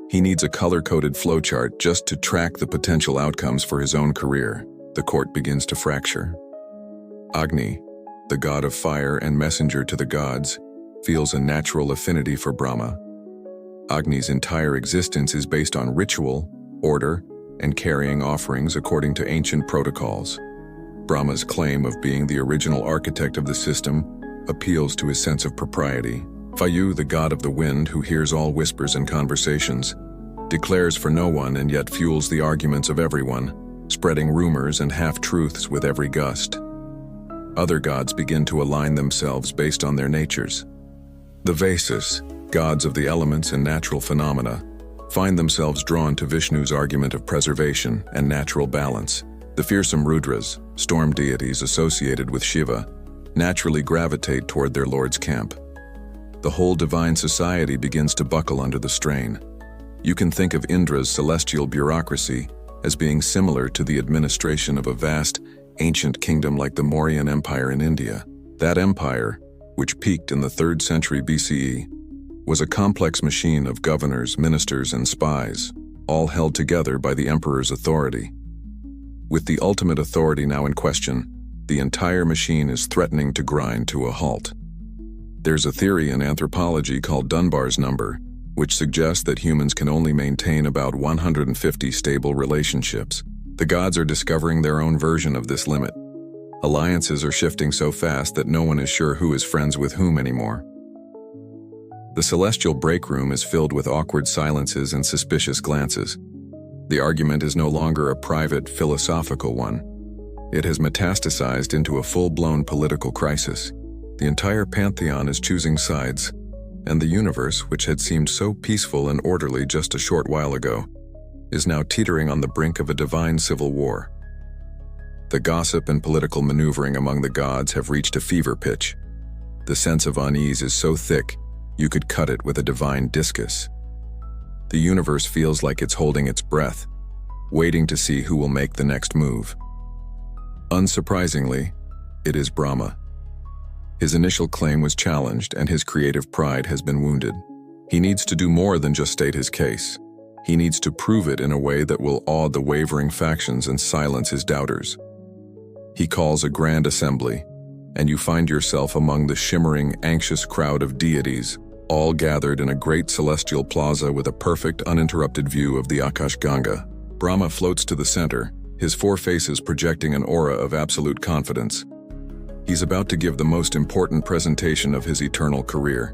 He needs a color-coded flowchart just to track the potential outcomes for his own career. The court begins to fracture. Agni, the god of fire and messenger to the gods, feels a natural affinity for Brahma. Agni's entire existence is based on ritual, order, and carrying offerings according to ancient protocols. Brahma's claim of being the original architect of the system appeals to his sense of propriety. Vayu, the god of the wind who hears all whispers and conversations, declares for no one and yet fuels the arguments of everyone, spreading rumors and half-truths with every gust. Other gods begin to align themselves based on their natures. The Vasus, gods of the elements and natural phenomena, find themselves drawn to Vishnu's argument of preservation and natural balance. The fearsome Rudras, storm deities associated with Shiva, naturally gravitate toward their lord's camp. The whole divine society begins to buckle under the strain. You can think of Indra's celestial bureaucracy as being similar to the administration of a vast, ancient kingdom like the Mauryan Empire in India. That empire, which peaked in the 3rd century BCE, was a complex machine of governors, ministers, and spies, all held together by the emperor's authority. With the ultimate authority now in question, the entire machine is threatening to grind to a halt. There's a theory in anthropology called Dunbar's number, which suggests that humans can only maintain about 150 stable relationships. The gods are discovering their own version of this limit. Alliances are shifting so fast that no one is sure who is friends with whom anymore. The celestial break room is filled with awkward silences and suspicious glances. The argument is no longer a private, philosophical one. It has metastasized into a full-blown political crisis. The entire pantheon is choosing sides, and the universe, which had seemed so peaceful and orderly just a short while ago, is now teetering on the brink of a divine civil war. The gossip and political maneuvering among the gods have reached a fever pitch. The sense of unease is so thick, you could cut it with a divine discus. The universe feels like it's holding its breath, waiting to see who will make the next move. Unsurprisingly, it is Brahma. His initial claim was challenged, and his creative pride has been wounded. He needs to do more than just state his case. He needs to prove it in a way that will awe the wavering factions and silence his doubters. He calls a grand assembly, and you find yourself among the shimmering, anxious crowd of deities, all gathered in a great celestial plaza with a perfect, uninterrupted view of the Akash Ganga. Brahma floats to the center, his 4 faces projecting an aura of absolute confidence. He's about to give the most important presentation of his eternal career.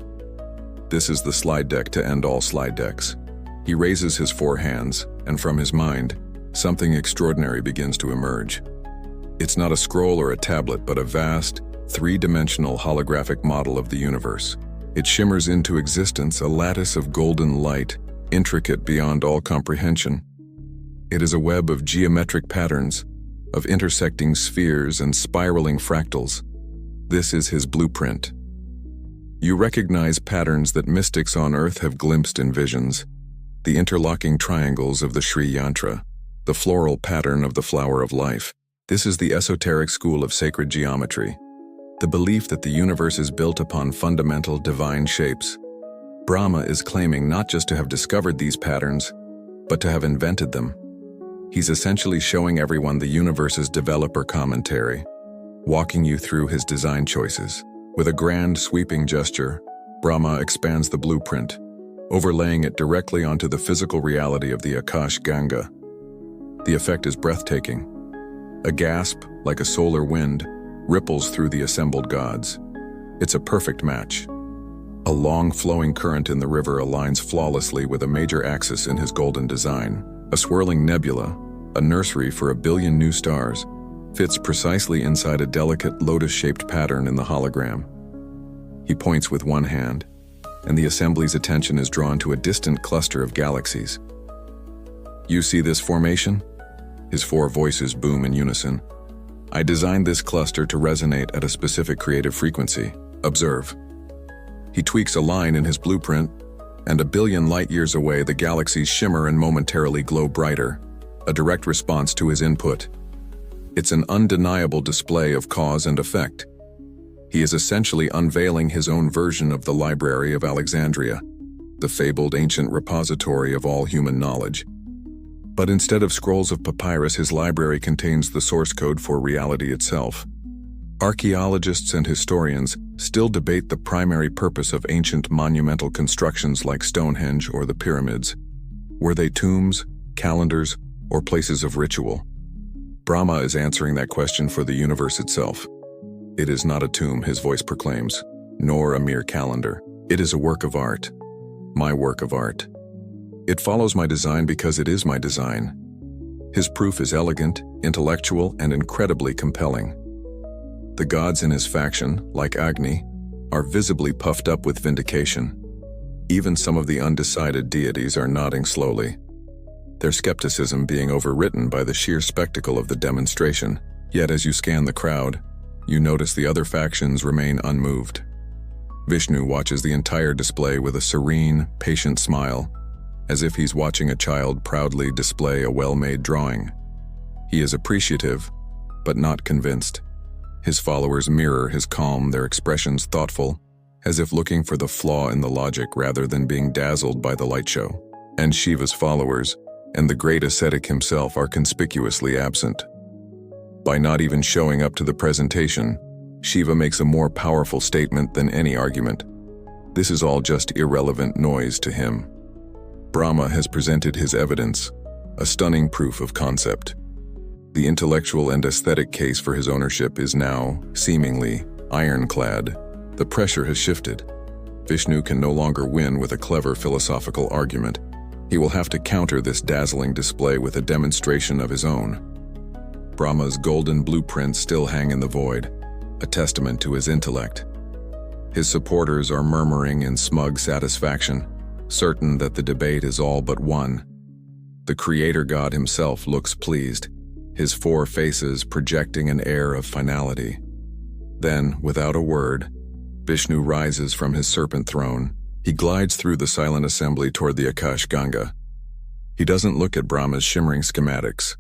This is the slide deck to end all slide decks. He raises his 4 hands, and from his mind, something extraordinary begins to emerge. It's not a scroll or a tablet, but a vast, 3-dimensional holographic model of the universe. It shimmers into existence, a lattice of golden light, intricate beyond all comprehension. It is a web of geometric patterns, of intersecting spheres and spiraling fractals. This is his blueprint. You recognize patterns that mystics on Earth have glimpsed in visions: the interlocking triangles of the Sri Yantra, the floral pattern of the flower of life. This is the esoteric school of sacred geometry, the belief that the universe is built upon fundamental divine shapes. Brahma is claiming not just to have discovered these patterns, but to have invented them. He's essentially showing everyone the universe's developer commentary, walking you through his design choices. With a grand, sweeping gesture, Brahma expands the blueprint, overlaying it directly onto the physical reality of the Akash Ganga. The effect is breathtaking. A gasp, like a solar wind, ripples through the assembled gods. It's a perfect match. A long, flowing current in the river aligns flawlessly with a major axis in his golden design. A swirling nebula, a nursery for 1 billion new stars, fits precisely inside a delicate lotus-shaped pattern in the hologram. He points with one hand, and the assembly's attention is drawn to a distant cluster of galaxies. You see this formation? His 4 voices boom in unison. I designed this cluster to resonate at a specific creative frequency. Observe. He tweaks a line in his blueprint, and 1 billion light-years away the galaxies shimmer and momentarily glow brighter, a direct response to his input. It's an undeniable display of cause and effect. He is essentially unveiling his own version of the Library of Alexandria, the fabled ancient repository of all human knowledge. But instead of scrolls of papyrus, his library contains the source code for reality itself. Archaeologists and historians still debate the primary purpose of ancient monumental constructions like Stonehenge or the pyramids. Were they tombs, calendars, or places of ritual? Brahma is answering that question for the universe itself. It is not a tomb, his voice proclaims, nor a mere calendar. It is a work of art. My work of art. It follows my design because it is my design. His proof is elegant, intellectual, and incredibly compelling. The gods in his faction, like Agni, are visibly puffed up with vindication. Even some of the undecided deities are nodding slowly, their skepticism being overwritten by the sheer spectacle of the demonstration. Yet as you scan the crowd, you notice the other factions remain unmoved. Vishnu watches the entire display with a serene, patient smile. as if he's watching a child proudly display a well-made drawing. He is appreciative, but not convinced. His followers mirror his calm, their expressions thoughtful, as if looking for the flaw in the logic rather than being dazzled by the light show. And Shiva's followers, and the great ascetic himself, are conspicuously absent. By not even showing up to the presentation, Shiva makes a more powerful statement than any argument. This is all just irrelevant noise to him. Brahma has presented his evidence, a stunning proof of concept. The intellectual and aesthetic case for his ownership is now, seemingly, ironclad. The pressure has shifted. Vishnu can no longer win with a clever philosophical argument. He will have to counter this dazzling display with a demonstration of his own. Brahma's golden blueprints still hang in the void, a testament to his intellect. His supporters are murmuring in smug satisfaction, certain that the debate is all but won. The creator god himself looks pleased, his four faces projecting an air of finality. Then, without a word, Vishnu rises from his serpent throne. He glides through the silent assembly toward the Akash Ganga. He doesn't look at Brahma's shimmering schematics.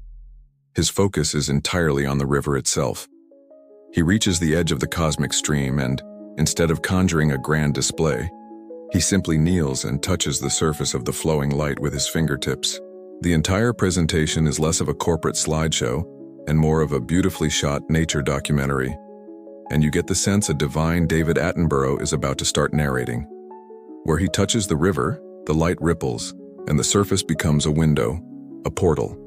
His focus is entirely on the river itself. He reaches the edge of the cosmic stream and, instead of conjuring a grand display, he simply kneels and touches the surface of the flowing light with his fingertips. The entire presentation is less of a corporate slideshow and more of a beautifully shot nature documentary. And you get the sense a divine David Attenborough is about to start narrating. Where he touches the river, the light ripples, and the surface becomes a window, a portal.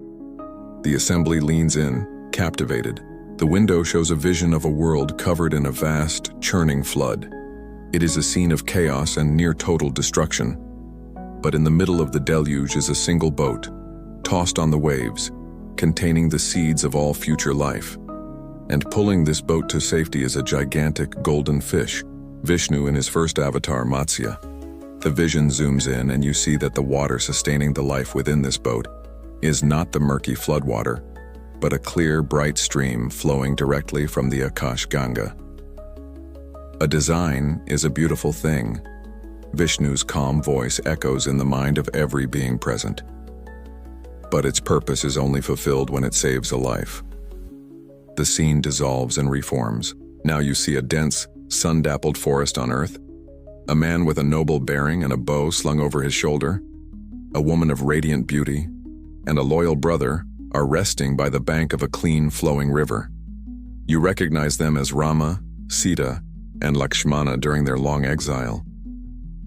The assembly leans in, captivated. The window shows a vision of a world covered in a vast, churning flood. It is a scene of chaos and near total destruction. But in the middle of the deluge is a single boat, tossed on the waves, containing the seeds of all future life. And pulling this boat to safety is a gigantic golden fish, Vishnu in his first avatar, Matsya. The vision zooms in and you see that the water sustaining the life within this boat is not the murky floodwater, but a clear, bright stream flowing directly from the Akash Ganga. A design is a beautiful thing. Vishnu's calm voice echoes in the mind of every being present. But its purpose is only fulfilled when it saves a life. The scene dissolves and reforms. Now you see a dense, sun-dappled forest on earth, a man with a noble bearing and a bow slung over his shoulder, a woman of radiant beauty, and a loyal brother are resting by the bank of a clean, flowing river. You recognize them as Rama, Sita, and Lakshmana during their long exile.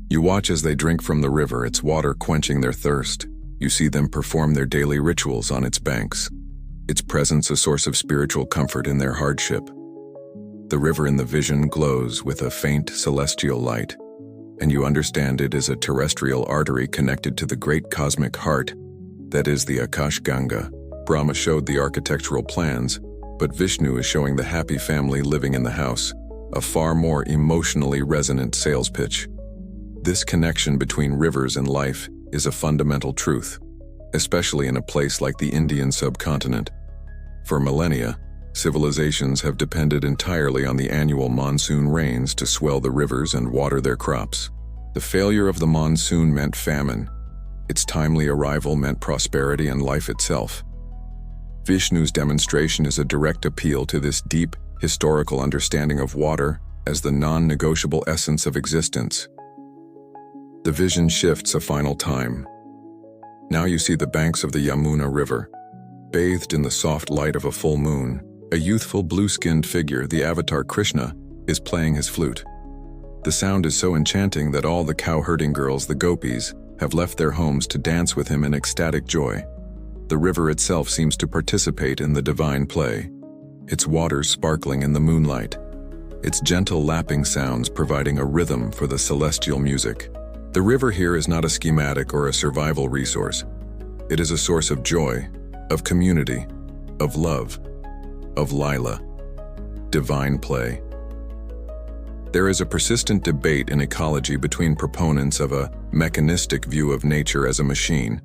You watch as they drink from the river, its water quenching their thirst. You see them perform their daily rituals on its banks, its presence a source of spiritual comfort in their hardship. The river in the vision glows with a faint celestial light, and you understand it is a terrestrial artery connected to the great cosmic heart that is the Akash Ganga. Brahma showed the architectural plans, but Vishnu is showing the happy family living in the house, a far more emotionally resonant sales pitch. This connection between rivers and life is a fundamental truth, especially in a place like the Indian subcontinent. For millennia, civilizations have depended entirely on the annual monsoon rains to swell the rivers and water their crops. The failure of the monsoon meant famine. Its timely arrival meant prosperity and life itself. Vishnu's demonstration is a direct appeal to this deep, historical understanding of water as the non-negotiable essence of existence. The vision shifts a final time. Now you see the banks of the Yamuna River. Bathed in the soft light of a full moon, a youthful blue-skinned figure, the avatar Krishna, is playing his flute. The sound is so enchanting that all the cow-herding girls, the gopis, have left their homes to dance with him in ecstatic joy. The river itself seems to participate in the divine play, its waters sparkling in the moonlight, its gentle lapping sounds providing a rhythm for the celestial music. The river here is not a schematic or a survival resource. It is a source of joy, of community, of love, of Lila, divine play. There is a persistent debate in ecology between proponents of a mechanistic view of nature as a machine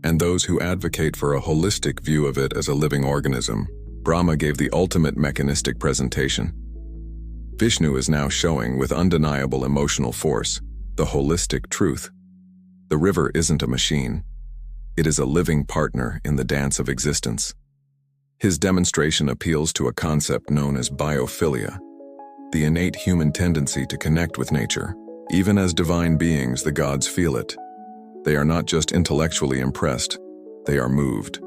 and those who advocate for a holistic view of it as a living organism. Brahma gave the ultimate mechanistic presentation. Vishnu is now showing with undeniable emotional force the holistic truth. The river isn't a machine. It is a living partner in the dance of existence. His demonstration appeals to a concept known as biophilia, the innate human tendency to connect with nature. Even as divine beings, the gods feel it. They are not just intellectually impressed, they are moved.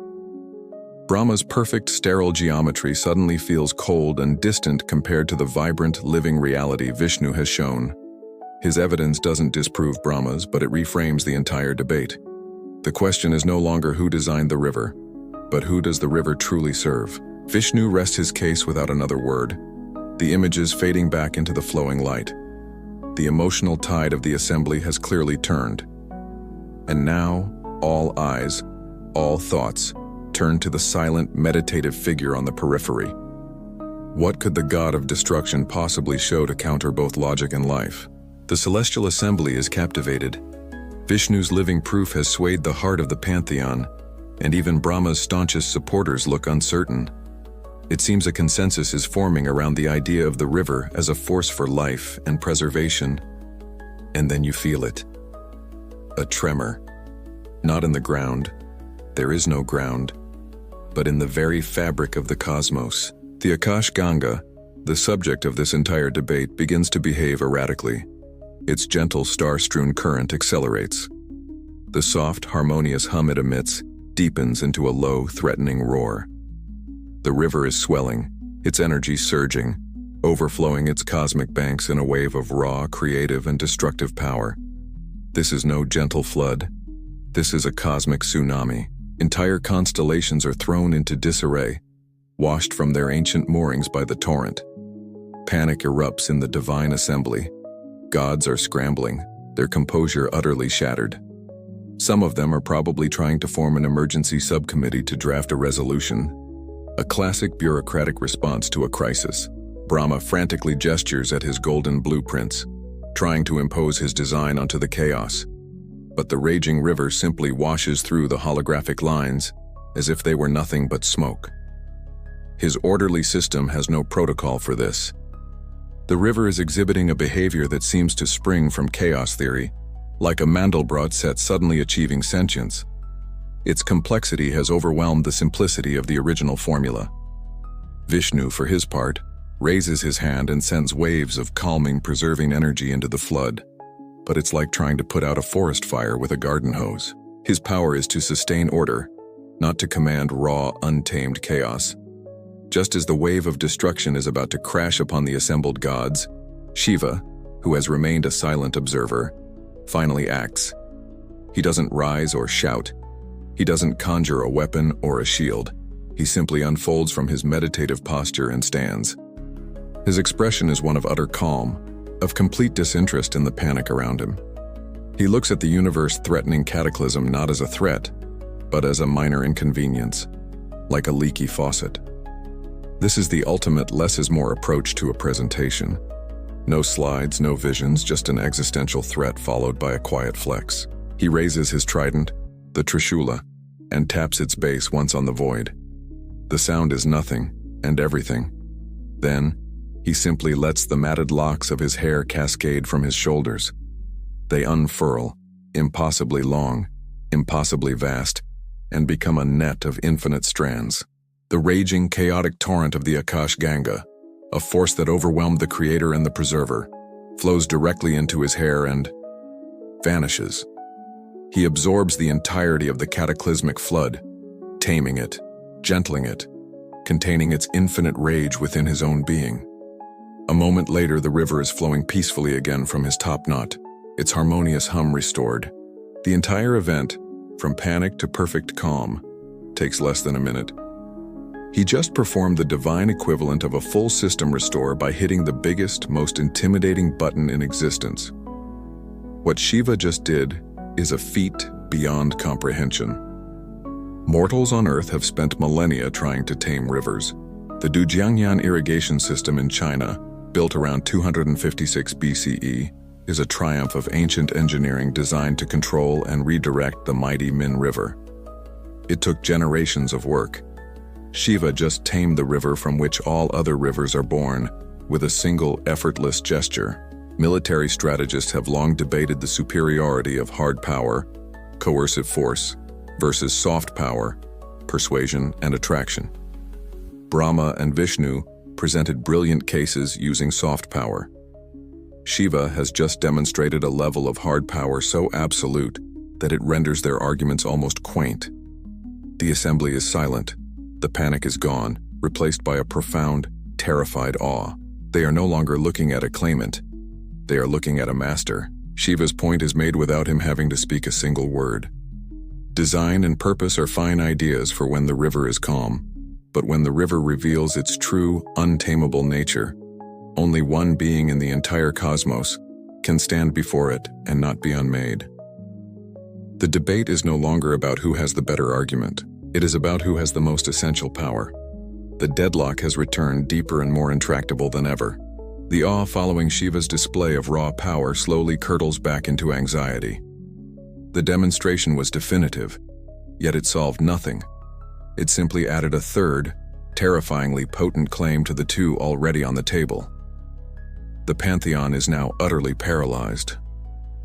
Brahma's perfect sterile geometry suddenly feels cold and distant compared to the vibrant, living reality Vishnu has shown. His evidence doesn't disprove Brahma's, but it reframes the entire debate. The question is no longer who designed the river, but who does the river truly serve? Vishnu rests his case without another word, the images fading back into the flowing light. The emotional tide of the assembly has clearly turned. And now, all eyes, all thoughts, turn to the silent, meditative figure on the periphery. What could the god of destruction possibly show to counter both logic and life? The celestial assembly is captivated. Vishnu's living proof has swayed the heart of the pantheon, and even Brahma's staunchest supporters look uncertain. It seems a consensus is forming around the idea of the river as a force for life and preservation. And then you feel it. A tremor. Not in the ground. There is no ground. But in the very fabric of the cosmos. The Akash Ganga, the subject of this entire debate, begins to behave erratically. Its gentle, star-strewn current accelerates. The soft, harmonious hum it emits deepens into a low, threatening roar. The river is swelling, its energy surging, overflowing its cosmic banks in a wave of raw, creative, and destructive power. This is no gentle flood. This is a cosmic tsunami. Entire constellations are thrown into disarray, washed from their ancient moorings by the torrent. Panic erupts in the divine assembly. Gods are scrambling, their composure utterly shattered. Some of them are probably trying to form an emergency subcommittee to draft a resolution. A classic bureaucratic response to a crisis. Brahma frantically gestures at his golden blueprints, trying to impose his design onto the chaos. But the raging river simply washes through the holographic lines as if they were nothing but smoke. His orderly system has no protocol for this. The river is exhibiting a behavior that seems to spring from chaos theory, like a Mandelbrot set suddenly achieving sentience. Its complexity has overwhelmed the simplicity of the original formula. Vishnu, for his part, raises his hand and sends waves of calming, preserving energy into the flood. But it's like trying to put out a forest fire with a garden hose. His power is to sustain order, not to command raw, untamed chaos. Just as the wave of destruction is about to crash upon the assembled gods, Shiva, who has remained a silent observer, finally acts. He doesn't rise or shout. He doesn't conjure a weapon or a shield. He simply unfolds from his meditative posture and stands. His expression is one of utter calm, of complete disinterest in the panic around him. He looks at the universe-threatening cataclysm not as a threat, but as a minor inconvenience, like a leaky faucet. This is the ultimate less-is-more approach to a presentation. No slides, no visions, just an existential threat followed by a quiet flex. He raises his trident, the Trishula, and taps its base once on the void. The sound is nothing and everything. Then, he simply lets the matted locks of his hair cascade from his shoulders. They unfurl, impossibly long, impossibly vast, and become a net of infinite strands. The raging, chaotic torrent of the Akash Ganga, a force that overwhelmed the creator and the preserver, flows directly into his hair and vanishes. He absorbs the entirety of the cataclysmic flood, taming it, gentling it, containing its infinite rage within his own being. A moment later, the river is flowing peacefully again from his top knot, its harmonious hum restored. The entire event, from panic to perfect calm, takes less than a minute. He just performed the divine equivalent of a full system restore by hitting the biggest, most intimidating button in existence. What Shiva just did is a feat beyond comprehension. Mortals on Earth have spent millennia trying to tame rivers. The Dujiangyan irrigation system in China, built around 256 BCE, is a triumph of ancient engineering designed to control and redirect the mighty Min River. It took generations of work. Shiva just tamed the river from which all other rivers are born with a single effortless gesture. Military strategists have long debated the superiority of hard power, coercive force, versus soft power, persuasion and attraction. Brahma and Vishnu presented brilliant cases using soft power. Shiva has just demonstrated a level of hard power so absolute that it renders their arguments almost quaint. The assembly is silent. The panic is gone, replaced by a profound, terrified awe. They are no longer looking at a claimant. They are looking at a master. Shiva's point is made without him having to speak a single word. Design and purpose are fine ideas for when the river is calm, but when the river reveals its true, untamable nature, only one being in the entire cosmos can stand before it and not be unmade. The debate is no longer about who has the better argument. It is about who has the most essential power. The deadlock has returned deeper and more intractable than ever. The awe following Shiva's display of raw power slowly curdles back into anxiety. The demonstration was definitive, yet it solved nothing. It simply added a third, terrifyingly potent claim to the two already on the table. The pantheon is now utterly paralyzed.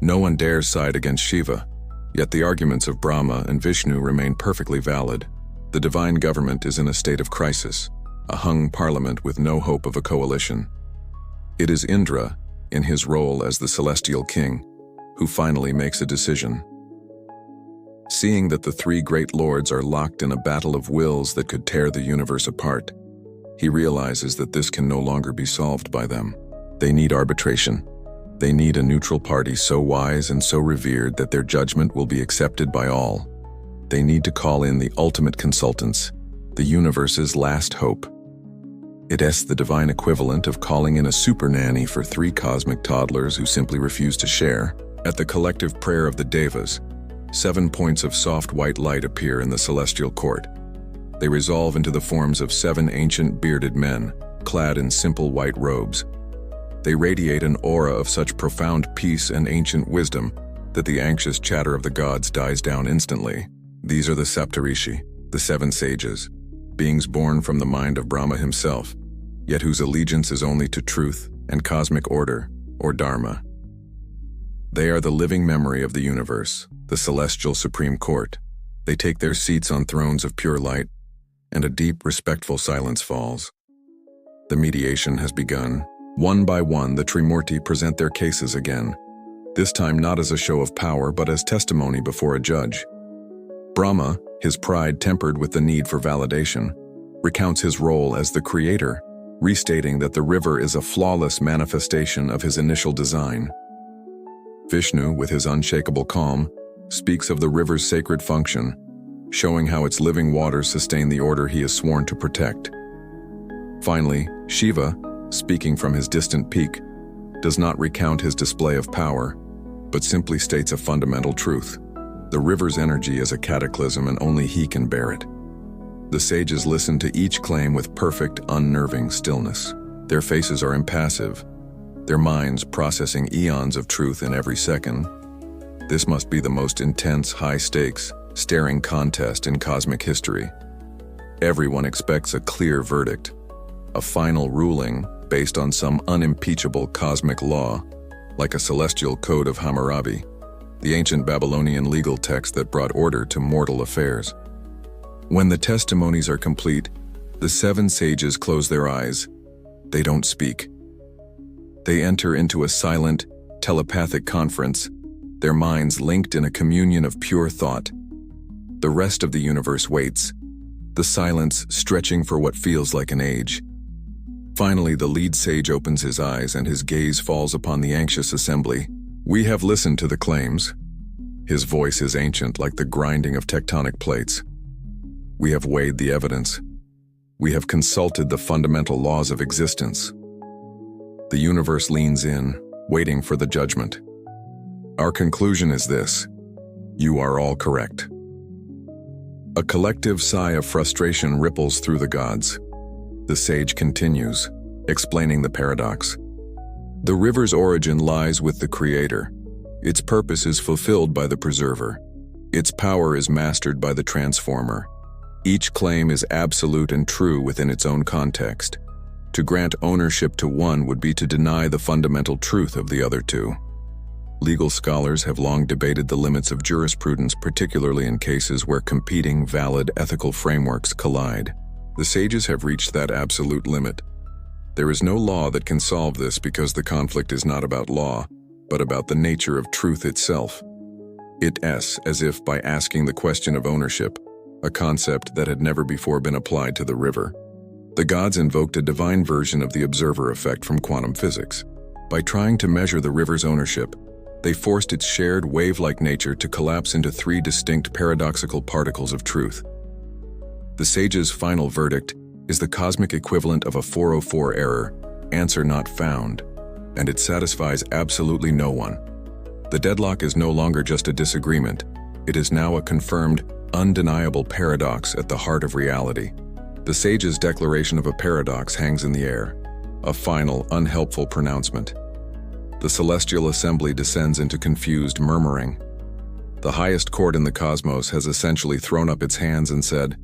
No one dares side against Shiva, yet the arguments of Brahma and Vishnu remain perfectly valid. The divine government is in a state of crisis, a hung parliament with no hope of a coalition. It is Indra, in his role as the celestial king, who finally makes a decision. Seeing that the three great lords are locked in a battle of wills that could tear the universe apart, he realizes that this can no longer be solved by them. They need arbitration. They need a neutral party so wise and so revered that their judgment will be accepted by all. They need to call in the ultimate consultants, the universe's last hope. It is the divine equivalent of calling in a super nanny for three cosmic toddlers who simply refuse to share. At the collective prayer of the Devas, 7 points of soft white light appear in the celestial court. They resolve into the forms of 7 ancient bearded men, clad in simple white robes. They radiate an aura of such profound peace and ancient wisdom that the anxious chatter of the gods dies down instantly. These are the Saptarishi, the 7 sages, beings born from the mind of Brahma himself, yet whose allegiance is only to truth and cosmic order, or Dharma. They are the living memory of the universe, the celestial supreme court. They take their seats on thrones of pure light, and a deep, respectful silence falls. The mediation has begun. One by one, the Trimurti present their cases again, this time not as a show of power but as testimony before a judge. Brahma, his pride tempered with the need for validation, recounts his role as the creator, restating that the river is a flawless manifestation of his initial design. Vishnu, with his unshakable calm, speaks of the river's sacred function, showing how its living waters sustain the order he is sworn to protect. Finally, Shiva, speaking from his distant peak, does not recount his display of power, but simply states a fundamental truth. The river's energy is a cataclysm and only he can bear it. The sages listen to each claim with perfect, unnerving stillness. Their faces are impassive, their minds processing eons of truth in every second. This must be the most intense, high-stakes, staring contest in cosmic history. Everyone expects a clear verdict, a final ruling based on some unimpeachable cosmic law, like a celestial code of Hammurabi, the ancient Babylonian legal text that brought order to mortal affairs. When the testimonies are complete, the 7 sages close their eyes. They don't speak. They enter into a silent, telepathic conference, their minds linked in a communion of pure thought. The rest of the universe waits, the silence stretching for what feels like an age. Finally, the lead sage opens his eyes and his gaze falls upon the anxious assembly. We have listened to the claims. His voice is ancient like the grinding of tectonic plates. We have weighed the evidence. We have consulted the fundamental laws of existence. The universe leans in, waiting for the judgment. Our conclusion is this: you are all correct. A collective sigh of frustration ripples through the gods. The sage continues, explaining the paradox. The river's origin lies with the creator. Its purpose is fulfilled by the preserver. Its power is mastered by the transformer. Each claim is absolute and true within its own context. To grant ownership to one would be to deny the fundamental truth of the other two. Legal scholars have long debated the limits of jurisprudence, particularly in cases where competing, valid ethical frameworks collide. The sages have reached that absolute limit. There is no law that can solve this because the conflict is not about law, but about the nature of truth itself. It's as if by asking the question of ownership, a concept that had never before been applied to the river. The gods invoked a divine version of the observer effect from quantum physics. By trying to measure the river's ownership, they forced its shared wave-like nature to collapse into three distinct paradoxical particles of truth. The sage's final verdict is the cosmic equivalent of a 404 error, answer not found, and it satisfies absolutely no one. The deadlock is no longer just a disagreement, it is now a confirmed, undeniable paradox at the heart of reality. The sage's declaration of a paradox hangs in the air, a final, unhelpful pronouncement. The celestial assembly descends into confused murmuring. The highest court in the cosmos has essentially thrown up its hands and said,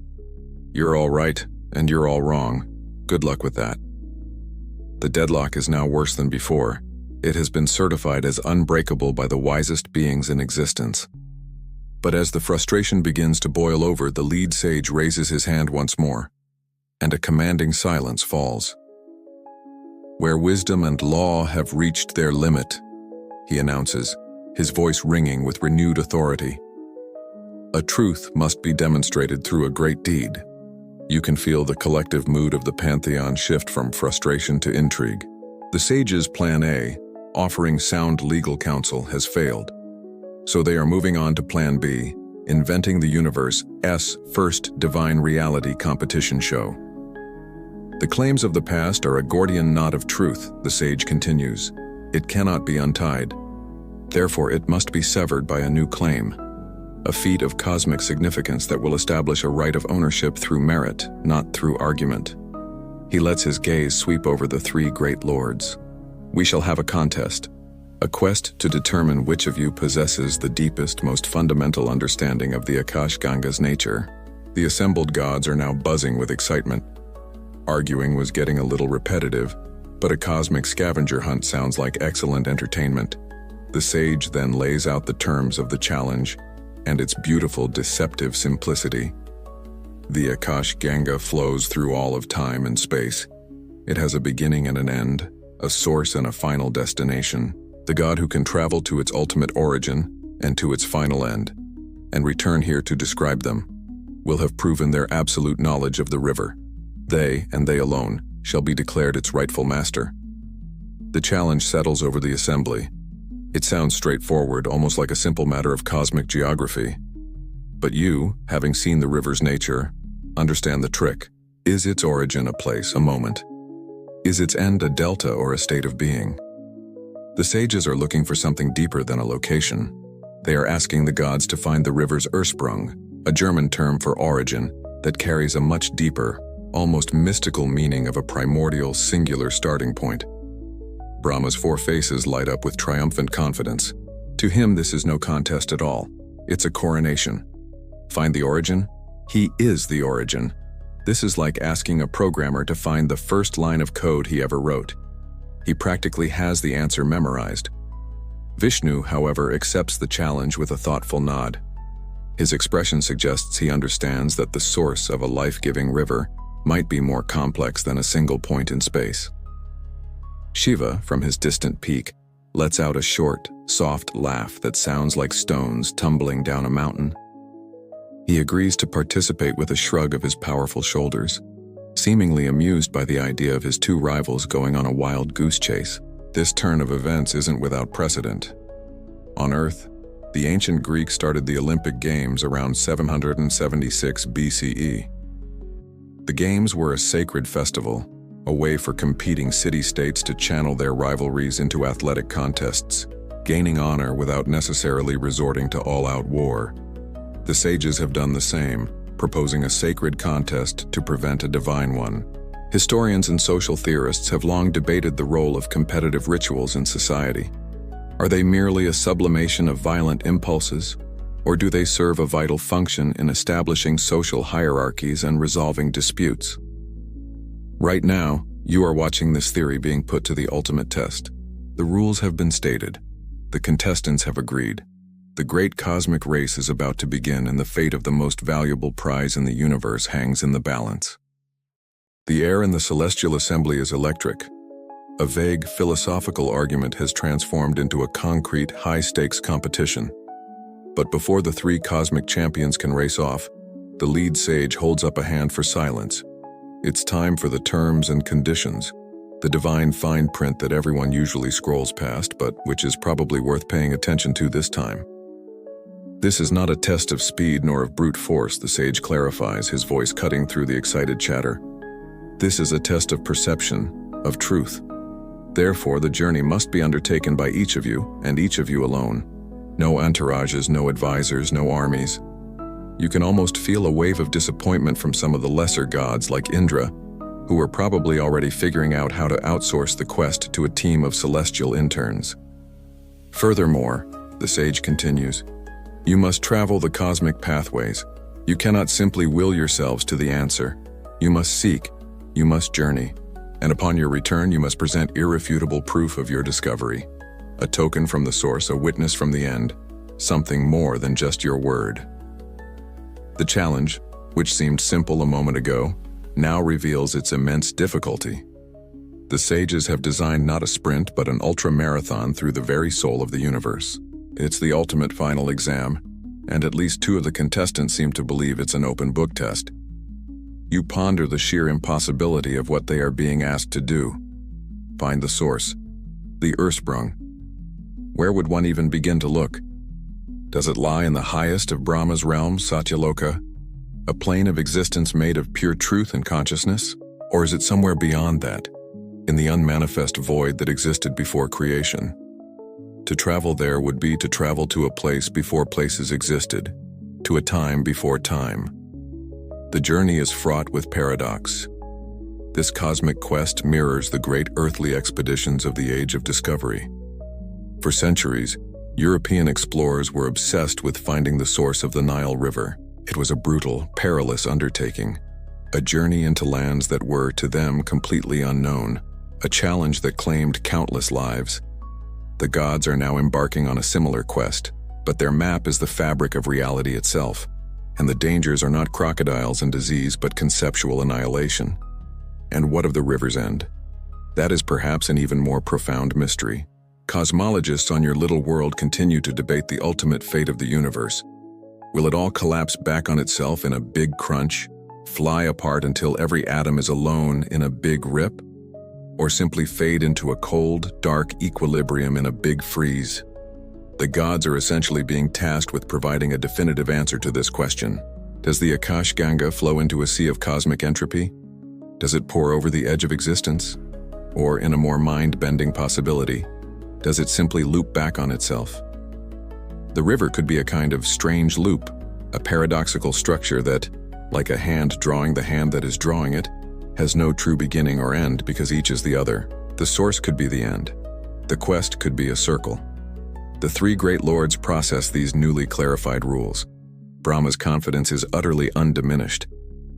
"You're all right, and you're all wrong. Good luck with that." The deadlock is now worse than before. It has been certified as unbreakable by the wisest beings in existence. But as the frustration begins to boil over, the lead sage raises his hand once more, and a commanding silence falls. "Where wisdom and law have reached their limit," he announces, his voice ringing with renewed authority, "a truth must be demonstrated through a great deed." You can feel the collective mood of the pantheon shift from frustration to intrigue. The sages' plan A, offering sound legal counsel, has failed. So they are moving on to plan B, inventing the universe's first divine reality competition show. The claims of the past are a Gordian knot of truth, the sage continues. It cannot be untied. Therefore, it must be severed by a new claim. A feat of cosmic significance that will establish a right of ownership through merit, not through argument. He lets his gaze sweep over the three great lords. "We shall have a contest, a quest to determine which of you possesses the deepest, most fundamental understanding of the Akash Ganga's nature." The assembled gods are now buzzing with excitement. Arguing was getting a little repetitive, but a cosmic scavenger hunt sounds like excellent entertainment. The sage then lays out the terms of the challenge and its beautiful, deceptive simplicity. The Akash Ganga flows through all of time and space. It has a beginning and an end, a source and a final destination. The god who can travel to its ultimate origin and to its final end, and return here to describe them, will have proven their absolute knowledge of the river. They, and they alone, shall be declared its rightful master. The challenge settles over the assembly. It sounds straightforward, almost like a simple matter of cosmic geography. But you, having seen the river's nature, understand the trick. Is its origin a place, a moment? Is its end a delta or a state of being? The sages are looking for something deeper than a location. They are asking the gods to find the river's Ursprung, a German term for origin that carries a much deeper, almost mystical meaning of a primordial, singular starting point. Brahma's four faces light up with triumphant confidence. To him, this is no contest at all. It's a coronation. Find the origin? He is the origin. This is like asking a programmer to find the first line of code he ever wrote. He practically has the answer memorized. Vishnu, however, accepts the challenge with a thoughtful nod. His expression suggests he understands that the source of a life-giving river might be more complex than a single point in space. Shiva, from his distant peak, lets out a short, soft laugh that sounds like stones tumbling down a mountain. He agrees to participate with a shrug of his powerful shoulders, seemingly amused by the idea of his two rivals going on a wild goose chase. This turn of events isn't without precedent. On Earth, the ancient Greeks started the Olympic Games around 776 BCE. The Games were a sacred festival, a way for competing city-states to channel their rivalries into athletic contests, gaining honor without necessarily resorting to all-out war. The sages have done the same, proposing a sacred contest to prevent a divine one. Historians and social theorists have long debated the role of competitive rituals in society. Are they merely a sublimation of violent impulses, or do they serve a vital function in establishing social hierarchies and resolving disputes? Right now, You are watching this theory being put to the ultimate test. The rules have been stated. The contestants have agreed. The great cosmic race is about to begin, and the fate of the most valuable prize in the universe hangs in the balance. The air in the celestial assembly is electric. A vague philosophical argument has transformed into a concrete, high-stakes competition. But before the three cosmic champions can race off, the lead sage holds up a hand for silence. It's time for the terms and conditions, the divine fine print that everyone usually scrolls past, but which is probably worth paying attention to this time. This is not a test of speed nor of brute force, the sage clarifies, his voice cutting through the excited chatter. This is a test of perception, of truth. Therefore, the journey must be undertaken by each of you, and each of you alone. No entourages, no advisors, no armies. You can almost feel a wave of disappointment from some of the lesser gods like Indra, who were probably already figuring out how to outsource the quest to a team of celestial interns. Furthermore, the sage continues, you must travel the cosmic pathways. You cannot simply will yourselves to the answer. You must seek, you must journey, and upon your return you must present irrefutable proof of your discovery. A token from the source, a witness from the end, something more than just your word. The challenge, which seemed simple a moment ago, now reveals its immense difficulty. The sages have designed not a sprint but an ultra-marathon through the very soul of the universe. It's the ultimate final exam, and at least two of the contestants seem to believe it's an open book test. You ponder the sheer impossibility of what they are being asked to do. Find the source, the Ursprung. Where would one even begin to look? Does it lie in the highest of Brahma's realms, Satyaloka, a plane of existence made of pure truth and consciousness? Or is it somewhere beyond that, in the unmanifest void that existed before creation? To travel there would be to travel to a place before places existed, to a time before time. The journey is fraught with paradox. This cosmic quest mirrors the great earthly expeditions of the Age of Discovery. For centuries, European explorers were obsessed with finding the source of the Nile River. It was a brutal, perilous undertaking, a journey into lands that were, to them, completely unknown, a challenge that claimed countless lives. The gods are now embarking on a similar quest, but their map is the fabric of reality itself, and the dangers are not crocodiles and disease but conceptual annihilation. And what of the river's end? That is perhaps an even more profound mystery. Cosmologists on your little world continue to debate the ultimate fate of the universe. Will it all collapse back on itself in a big crunch, fly apart until every atom is alone in a big rip? Or simply fade into a cold, dark equilibrium in a big freeze? The gods are essentially being tasked with providing a definitive answer to this question. Does the Akash Ganga flow into a sea of cosmic entropy? Does it pour over the edge of existence? Or, in a more mind-bending possibility, does it simply loop back on itself? The river could be a kind of strange loop, a paradoxical structure that, like a hand drawing the hand that is drawing it, has no true beginning or end because each is the other. The source could be the end. The quest could be a circle. The three great lords process these newly clarified rules. Brahma's confidence is utterly undiminished.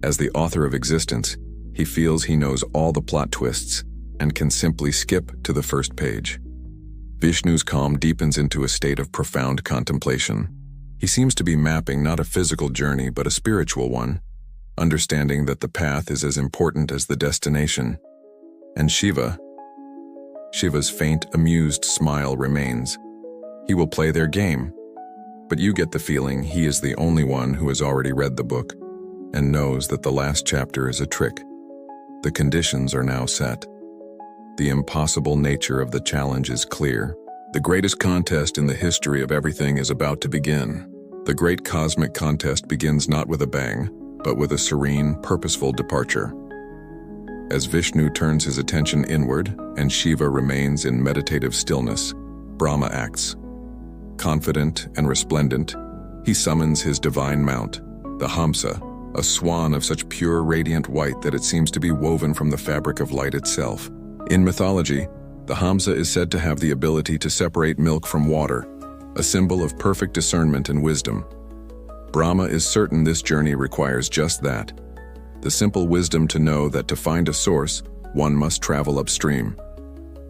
As the author of existence, he feels he knows all the plot twists and can simply skip to the first page. Vishnu's calm deepens into a state of profound contemplation. He seems to be mapping not a physical journey but a spiritual one, understanding that the path is as important as the destination. And Shiva's faint, amused smile remains. He will play their game, but you get the feeling he is the only one who has already read the book and knows that the last chapter is a trick. The conditions are now set. The impossible nature of the challenge is clear. The greatest contest in the history of everything is about to begin. The great cosmic contest begins not with a bang, but with a serene, purposeful departure. As Vishnu turns his attention inward and Shiva remains in meditative stillness, Brahma acts. Confident and resplendent, he summons his divine mount, the Hamsa, a swan of such pure, radiant white that it seems to be woven from the fabric of light itself. In mythology, the Hamsa is said to have the ability to separate milk from water, a symbol of perfect discernment and wisdom. Brahma is certain this journey requires just that, the simple wisdom to know that to find a source, one must travel upstream.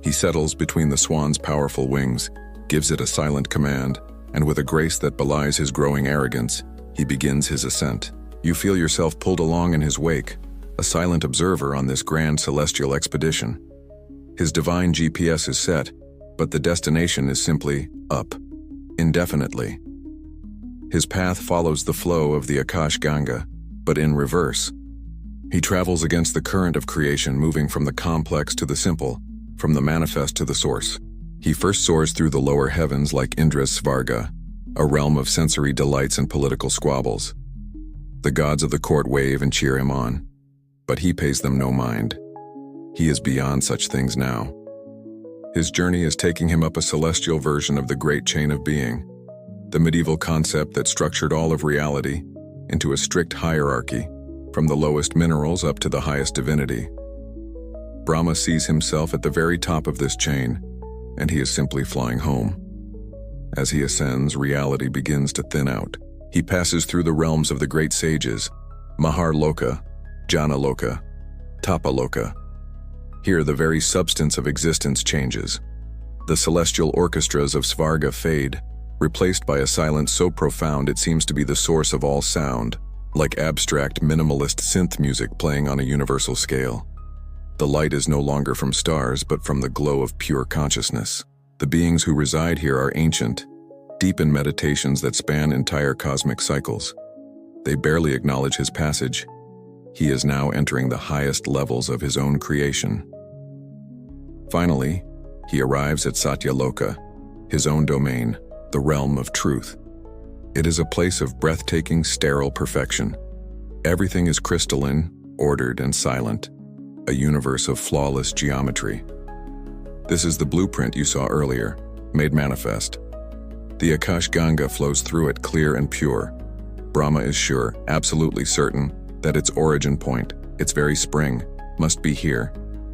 He settles between the swan's powerful wings, gives it a silent command, and with a grace that belies his growing arrogance, he begins his ascent. You feel yourself pulled along in his wake, a silent observer on this grand celestial expedition. His divine GPS is set, but the destination is simply up, indefinitely. His path follows the flow of the Akash Ganga, but in reverse. He travels against the current of creation, moving from the complex to the simple, from the manifest to the source. He first soars through the lower heavens like Indra's Svarga, a realm of sensory delights and political squabbles. The gods of the court wave and cheer him on, but he pays them no mind. He is beyond such things now. His journey is taking him up a celestial version of the great chain of being, the medieval concept that structured all of reality into a strict hierarchy, from the lowest minerals up to the highest divinity. Brahma sees himself at the very top of this chain, and he is simply flying home. As he ascends, reality begins to thin out. He passes through the realms of the great sages, Maharloka, Janaloka, Tapaloka. Here the very substance of existence changes. The celestial orchestras of Svarga fade, replaced by a silence so profound it seems to be the source of all sound, like abstract minimalist synth music playing on a universal scale. The light is no longer from stars, but from the glow of pure consciousness. The beings who reside here are ancient, deep in meditations that span entire cosmic cycles. They barely acknowledge his passage. He is now entering the highest levels of his own creation. Finally, he arrives at Satyaloka, his own domain, the realm of truth. It is a place of breathtaking, sterile perfection. Everything is crystalline, ordered, and silent, a universe of flawless geometry. This is the blueprint you saw earlier, made manifest. The Akash Ganga flows through it clear and pure. Brahma is sure, absolutely certain, that its origin point, its very spring, must be here,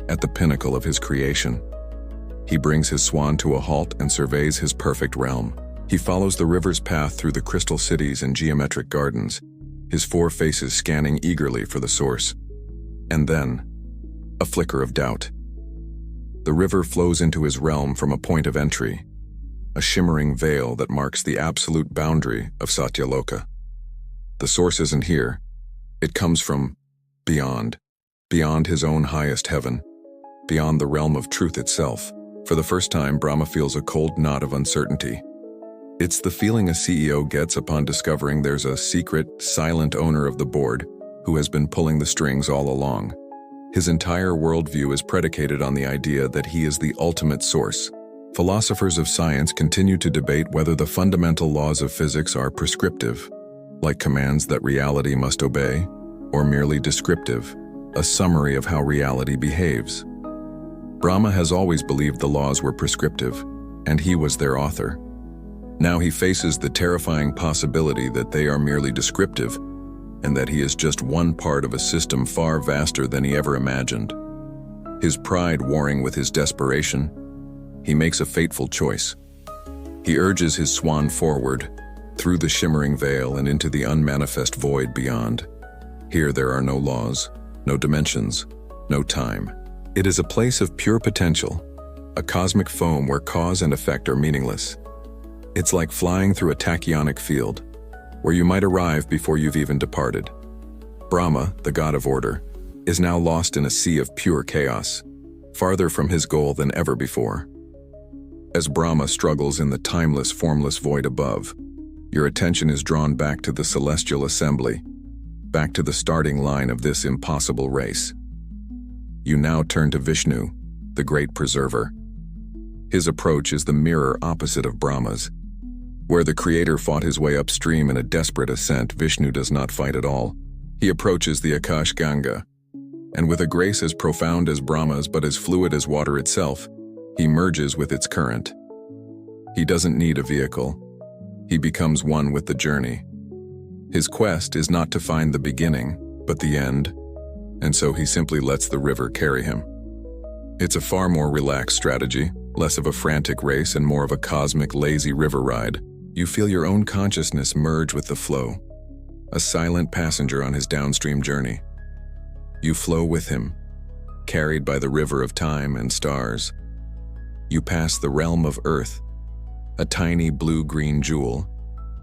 at the pinnacle of his creation. He brings his swan to a halt and surveys his perfect realm. He follows the river's path through the crystal cities and geometric gardens, his four faces scanning eagerly for the source. And then, a flicker of doubt. The river flows into his realm from a point of entry, a shimmering veil that marks the absolute boundary of Satyaloka. The source isn't here. It comes from beyond his own highest heaven, beyond the realm of truth itself. For the first time, Brahma feels a cold knot of uncertainty. It's the feeling a CEO gets upon discovering there's a secret, silent owner of the board who has been pulling the strings all along. His entire worldview is predicated on the idea that he is the ultimate source. Philosophers of science continue to debate whether the fundamental laws of physics are prescriptive, like commands that reality must obey, or merely descriptive, a summary of how reality behaves. Brahma has always believed the laws were prescriptive, and he was their author. Now he faces the terrifying possibility that they are merely descriptive, and that he is just one part of a system far vaster than he ever imagined. His pride warring with his desperation, he makes a fateful choice. He urges his swan forward, through the shimmering veil and into the unmanifest void beyond. Here there are no laws, no dimensions, no time. It is a place of pure potential, a cosmic foam where cause and effect are meaningless. It's like flying through a tachyonic field, where you might arrive before you've even departed. Brahma, the god of order, is now lost in a sea of pure chaos, farther from his goal than ever before. As Brahma struggles in the timeless, formless void above, your attention is drawn back to the celestial assembly, back to the starting line of this impossible race. You now turn to Vishnu, the great preserver. His approach is the mirror opposite of Brahma's. Where the creator fought his way upstream in a desperate ascent, Vishnu does not fight at all. He approaches the Akash Ganga, and with a grace as profound as Brahma's but as fluid as water itself, he merges with its current. He doesn't need a vehicle. He becomes one with the journey. His quest is not to find the beginning, but the end, and so he simply lets the river carry him. It's a far more relaxed strategy, less of a frantic race and more of a cosmic, lazy river ride. You feel your own consciousness merge with the flow, a silent passenger on his downstream journey. You flow with him, carried by the river of time and stars. You pass the realm of Earth, a tiny blue-green jewel,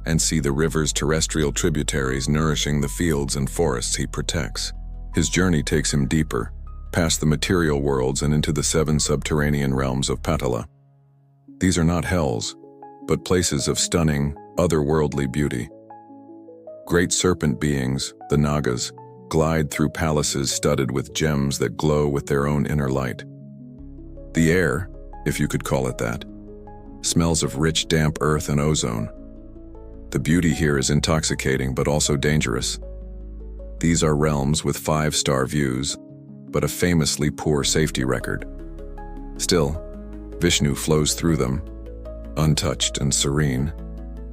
and see the river's terrestrial tributaries nourishing the fields and forests he protects. His journey takes him deeper, past the material worlds and into the 7 subterranean realms of Patala. These are not hells, but places of stunning, otherworldly beauty. Great serpent beings, the Nagas, glide through palaces studded with gems that glow with their own inner light. The air, if you could call it that, smells of rich, damp earth and ozone. The beauty here is intoxicating but also dangerous. These are realms with 5-star views, but a famously poor safety record. Still, Vishnu flows through them, untouched and serene,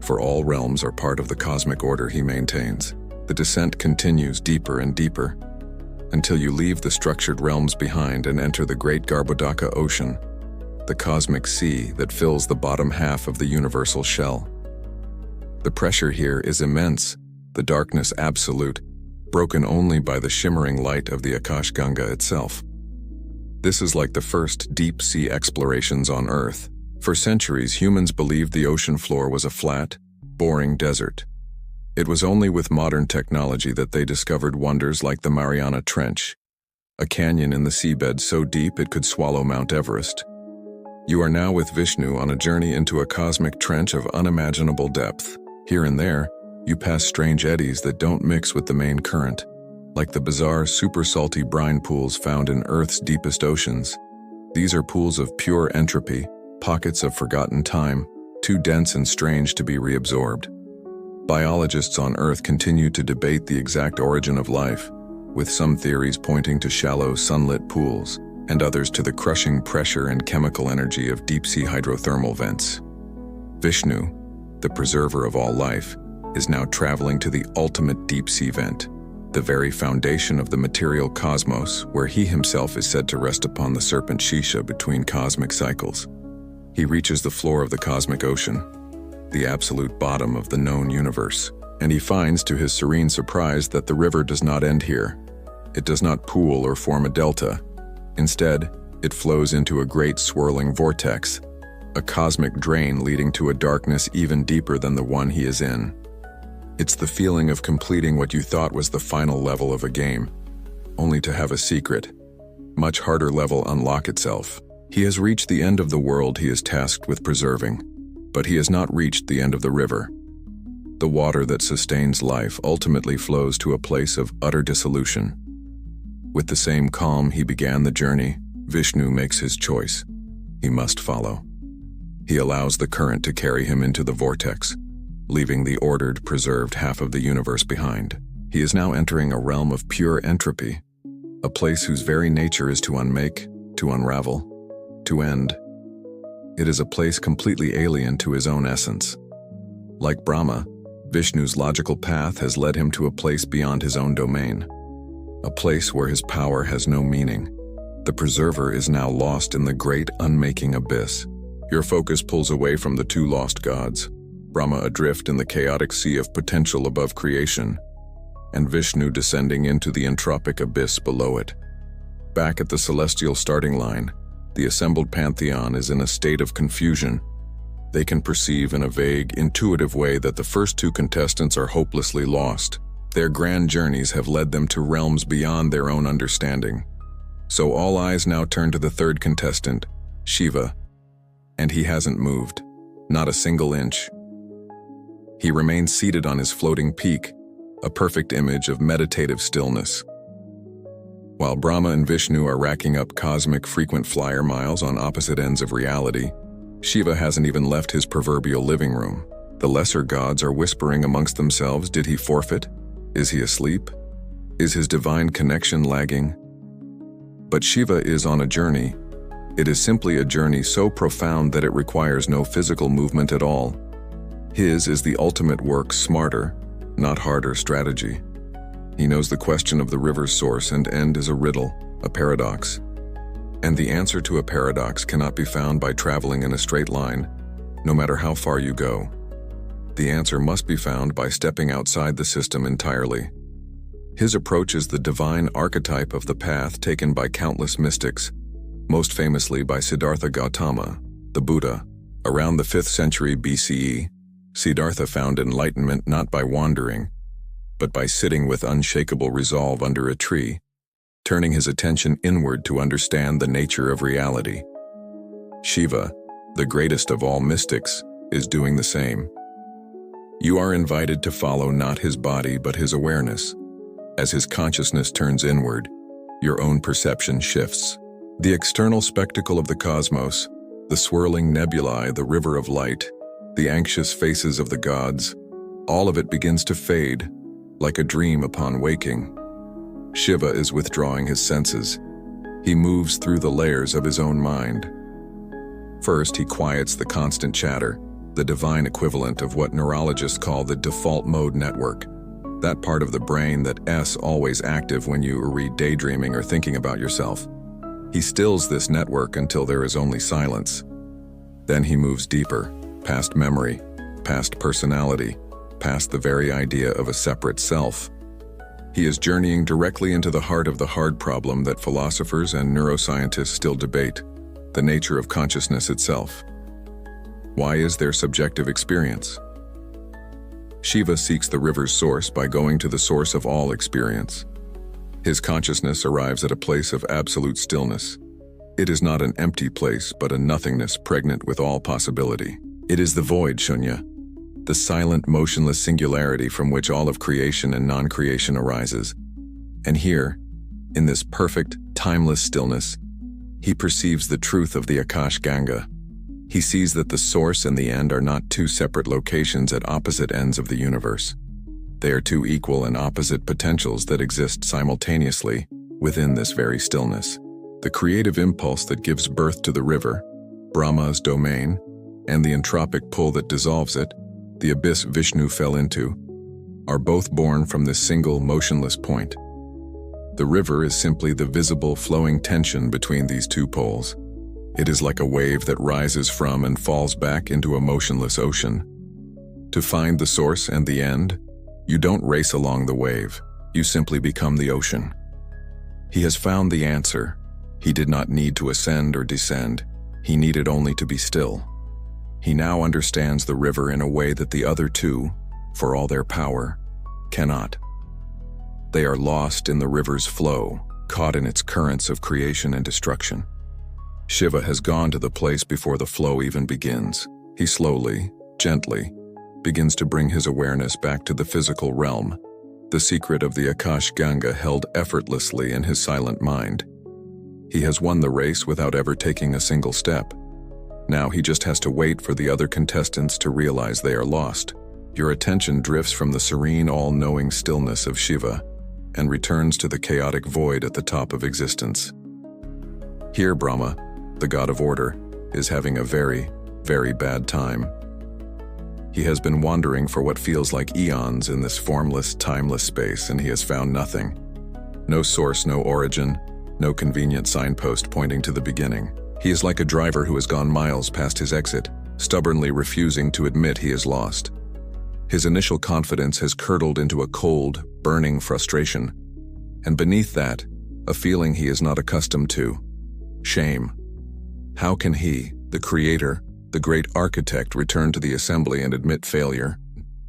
for all realms are part of the cosmic order he maintains. The descent continues deeper and deeper, until you leave the structured realms behind and enter the great Garbhodaka Ocean, the cosmic sea that fills the bottom half of the universal shell. The pressure here is immense, the darkness absolute, broken only by the shimmering light of the Akash Ganga itself. This is like the first deep-sea explorations on Earth. For centuries, humans believed the ocean floor was a flat, boring desert. It was only with modern technology that they discovered wonders like the Mariana Trench, a canyon in the seabed so deep it could swallow Mount Everest. You are now with Vishnu on a journey into a cosmic trench of unimaginable depth. Here and there, you pass strange eddies that don't mix with the main current, like the bizarre super salty brine pools found in Earth's deepest oceans. These are pools of pure entropy, pockets of forgotten time, too dense and strange to be reabsorbed. Biologists on Earth continue to debate the exact origin of life, with some theories pointing to shallow, sunlit pools, and others to the crushing pressure and chemical energy of deep-sea hydrothermal vents. Vishnu, the preserver of all life, is now traveling to the ultimate deep-sea vent, the very foundation of the material cosmos, where he himself is said to rest upon the serpent Shisha between cosmic cycles. He reaches the floor of the cosmic ocean, the absolute bottom of the known universe, and he finds to his serene surprise that the river does not end here. It does not pool or form a delta. Instead, it flows into a great swirling vortex, a cosmic drain leading to a darkness even deeper than the one he is in. It's the feeling of completing what you thought was the final level of a game, only to have a secret, much harder level unlock itself. He has reached the end of the world he is tasked with preserving, but he has not reached the end of the river. The water that sustains life ultimately flows to a place of utter dissolution. With the same calm he began the journey, Vishnu makes his choice. He must follow. He allows the current to carry him into the vortex, leaving the ordered, preserved half of the universe behind. He is now entering a realm of pure entropy, a place whose very nature is to unmake, to unravel, to end. It is a place completely alien to his own essence. Like Brahma, Vishnu's logical path has led him to a place beyond his own domain, a place where his power has no meaning. The preserver is now lost in the great unmaking abyss. Your focus pulls away from the 2 lost gods, Brahma adrift in the chaotic sea of potential above creation, and Vishnu descending into the entropic abyss below it. Back at the celestial starting line, the assembled pantheon is in a state of confusion. They can perceive in a vague, intuitive way that the first 2 contestants are hopelessly lost. Their grand journeys have led them to realms beyond their own understanding. So all eyes now turn to the 3rd contestant, Shiva, and he hasn't moved, not a single inch. He remains seated on his floating peak, a perfect image of meditative stillness. While Brahma and Vishnu are racking up cosmic frequent flyer miles on opposite ends of reality, Shiva hasn't even left his proverbial living room. The lesser gods are whispering amongst themselves, did he forfeit? Is he asleep? Is his divine connection lagging? But Shiva is on a journey. It is simply a journey so profound that it requires no physical movement at all. His is the ultimate work, smarter, not harder strategy. He knows the question of the river's source and end is a riddle, a paradox. And the answer to a paradox cannot be found by traveling in a straight line, no matter how far you go. The answer must be found by stepping outside the system entirely. His approach is the divine archetype of the path taken by countless mystics, most famously by Siddhartha Gautama, the Buddha. Around the 5th century BCE, Siddhartha found enlightenment not by wandering, but by sitting with unshakable resolve under a tree, turning his attention inward to understand the nature of reality. Shiva, the greatest of all mystics, is doing the same. You are invited to follow not his body but his awareness. As his consciousness turns inward, your own perception shifts. The external spectacle of the cosmos, the swirling nebulae, the river of light, the anxious faces of the gods, all of it begins to fade, like a dream upon waking. Shiva is withdrawing his senses. He moves through the layers of his own mind. First, he quiets the constant chatter, the divine equivalent of what neurologists call the default mode network, that part of the brain that's always active when you are daydreaming or thinking about yourself. He stills this network until there is only silence. Then he moves deeper, past memory, past personality, past the very idea of a separate self. He is journeying directly into the heart of the hard problem that philosophers and neuroscientists still debate, the nature of consciousness itself. Why is there subjective experience? Shiva seeks the river's source by going to the source of all experience. His consciousness arrives at a place of absolute stillness. It is not an empty place, but a nothingness pregnant with all possibility. It is the void, Shunya, the silent, motionless singularity from which all of creation and non-creation arises. And here, in this perfect, timeless stillness, he perceives the truth of the Akash Ganga. He sees that the source and the end are not two separate locations at opposite ends of the universe. They are two equal and opposite potentials that exist simultaneously within this very stillness. The creative impulse that gives birth to the river, Brahma's domain, and the entropic pull that dissolves it, the abyss Vishnu fell into, are both born from this single motionless point. The river is simply the visible flowing tension between these two poles. It is like a wave that rises from and falls back into a motionless ocean. To find the source and the end, you don't race along the wave, you simply become the ocean. He has found the answer. He did not need to ascend or descend. He needed only to be still. He now understands the river in a way that the other two, for all their power, cannot. They are lost in the river's flow, caught in its currents of creation and destruction. Shiva has gone to the place before the flow even begins. He slowly, gently, begins to bring his awareness back to the physical realm, the secret of the Akash Ganga held effortlessly in his silent mind. He has won the race without ever taking a single step. Now he just has to wait for the other contestants to realize they are lost. Your attention drifts from the serene, all-knowing stillness of Shiva and returns to the chaotic void at the top of existence. Here Brahma, the god of order, is having a very, very bad time. He has been wandering for what feels like eons in this formless, timeless space, and he has found nothing. No source, no origin, no convenient signpost pointing to the beginning. He is like a driver who has gone miles past his exit, stubbornly refusing to admit he is lost. His initial confidence has curdled into a cold, burning frustration, and beneath that, a feeling he is not accustomed to: shame. How can he, the creator, the great architect, return to the assembly and admit failure?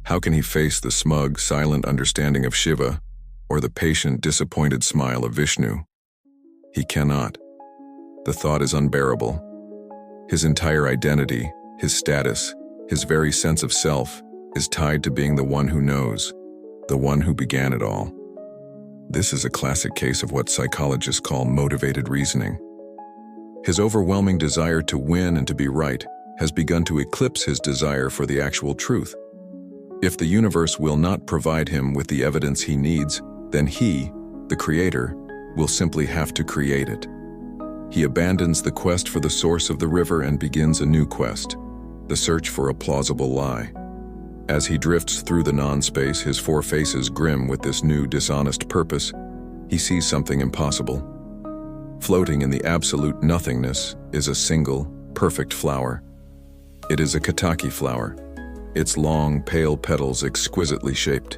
How can he face the smug, silent understanding of Shiva or the patient, disappointed smile of Vishnu? He cannot. The thought is unbearable. His entire identity, his status, his very sense of self is tied to being the one who knows, the one who began it all. This is a classic case of what psychologists call motivated reasoning. His overwhelming desire to win and to be right has begun to eclipse his desire for the actual truth. If the universe will not provide him with the evidence he needs, then he, the creator, will simply have to create it. He abandons the quest for the source of the river and begins a new quest, the search for a plausible lie. As he drifts through the non-space, his four faces grim with this new dishonest purpose, he sees something impossible. Floating in the absolute nothingness is a single, perfect flower. It is a Kataki flower, its long, pale petals exquisitely shaped.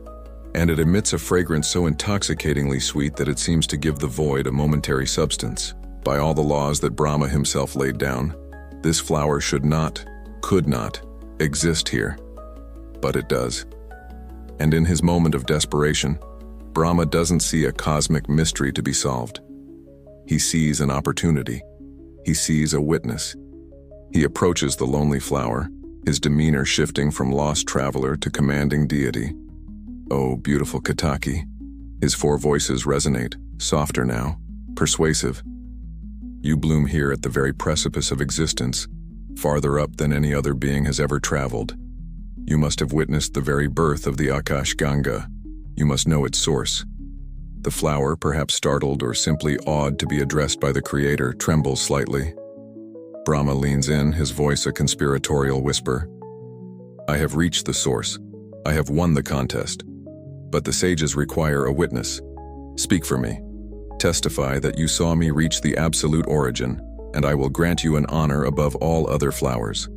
and it emits a fragrance so intoxicatingly sweet that it seems to give the void a momentary substance. By all the laws that Brahma himself laid down, this flower should not, could not, exist here. But it does. And in his moment of desperation, Brahma doesn't see a cosmic mystery to be solved. He sees an opportunity. He sees a witness. He approaches the lonely flower, his demeanor shifting from lost traveler to commanding deity. "Oh, beautiful Ketaki." His four voices resonate, softer now, persuasive. "You bloom here at the very precipice of existence, farther up than any other being has ever traveled. You must have witnessed the very birth of the Akash Ganga. You must know its source." The flower, perhaps startled or simply awed to be addressed by the Creator, trembles slightly. Brahma leans in, his voice a conspiratorial whisper. "I have reached the source. I have won the contest. But the sages require a witness. Speak for me. Testify that you saw me reach the absolute origin, and I will grant you an honor above all other flowers.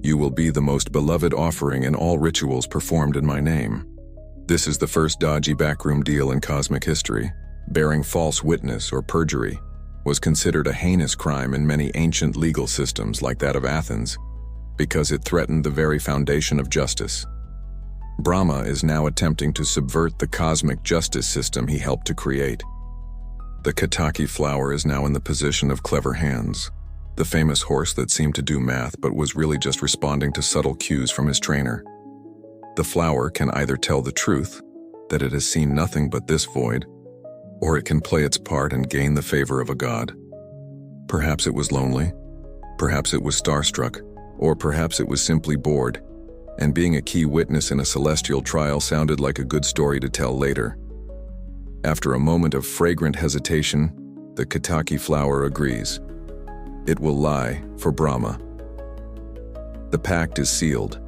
You will be the most beloved offering in all rituals performed in my name." This is the first dodgy backroom deal in cosmic history. Bearing false witness or perjury was considered a heinous crime in many ancient legal systems like that of Athens, because it threatened the very foundation of justice. Brahma is now attempting to subvert the cosmic justice system he helped to create. The Ketaki flower is now in the position of clever hands, the famous horse that seemed to do math but was really just responding to subtle cues from his trainer. The flower can either tell the truth, that it has seen nothing but this void, or it can play its part and gain the favor of a god. Perhaps it was lonely, perhaps it was starstruck, or perhaps it was simply bored, and being a key witness in a celestial trial sounded like a good story to tell later. After a moment of fragrant hesitation, the Ketaki flower agrees. It will lie for Brahma. The pact is sealed.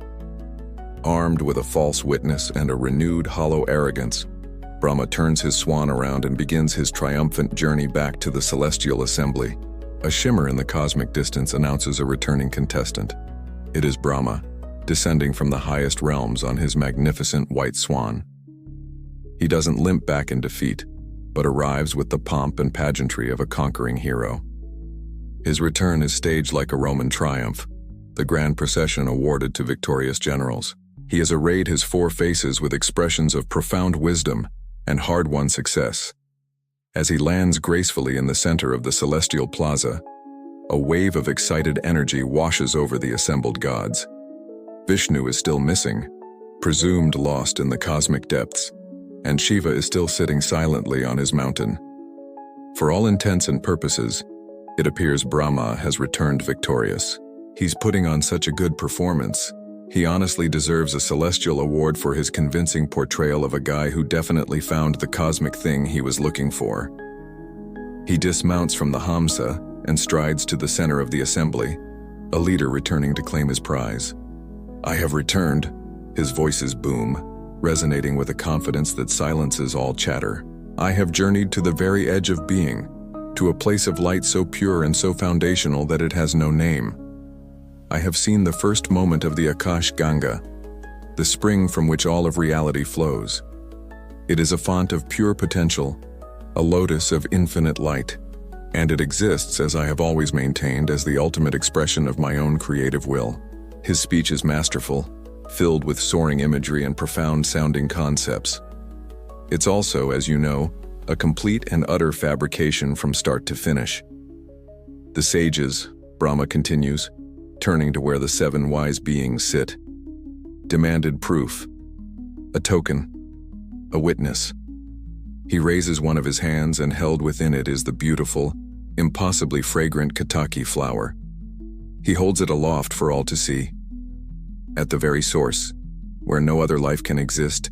Armed with a false witness and a renewed hollow arrogance, Brahma turns his swan around and begins his triumphant journey back to the celestial assembly. A shimmer in the cosmic distance announces a returning contestant. It is Brahma, descending from the highest realms on his magnificent white swan. He doesn't limp back in defeat, but arrives with the pomp and pageantry of a conquering hero. His return is staged like a Roman triumph, the grand procession awarded to victorious generals. He has arrayed his four faces with expressions of profound wisdom and hard-won success. As he lands gracefully in the center of the celestial plaza, a wave of excited energy washes over the assembled gods. Vishnu is still missing, presumed lost in the cosmic depths, and Shiva is still sitting silently on his mountain. For all intents and purposes, it appears Brahma has returned victorious. He's putting on such a good performance. He honestly deserves a celestial award for his convincing portrayal of a guy who definitely found the cosmic thing he was looking for. He dismounts from the Hamsa and strides to the center of the assembly, a leader returning to claim his prize. "I have returned," his voices boom, resonating with a confidence that silences all chatter. "I have journeyed to the very edge of being, to a place of light so pure and so foundational that it has no name. I have seen the first moment of the Akash Ganga, the spring from which all of reality flows. It is a font of pure potential, a lotus of infinite light, and it exists, as I have always maintained, as the ultimate expression of my own creative will." His speech is masterful, filled with soaring imagery and profound-sounding concepts. It's also, as you know, a complete and utter fabrication from start to finish. "The sages," Brahma continues, turning to where the seven wise beings sit, "demanded proof, a token, a witness." He raises one of his hands, and held within it is the beautiful, impossibly fragrant Ketaki flower. He holds it aloft for all to see. "At the very source, where no other life can exist,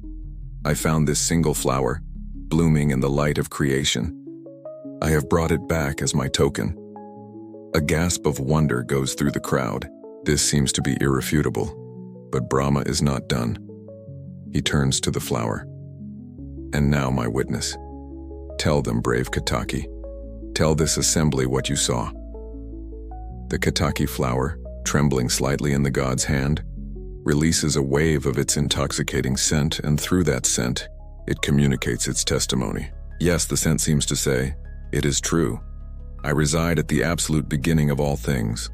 I found this single flower, blooming in the light of creation. I have brought it back as my token." A gasp of wonder goes through the crowd. This seems to be irrefutable, but Brahma is not done. He turns to the flower. "And now, my witness, tell them, brave Ketaki. Tell this assembly what you saw." The Ketaki flower, trembling slightly in the god's hand, releases a wave of its intoxicating scent, and through that scent, It communicates its testimony. Yes, the scent seems to say, it is true. I reside at the absolute beginning of all things.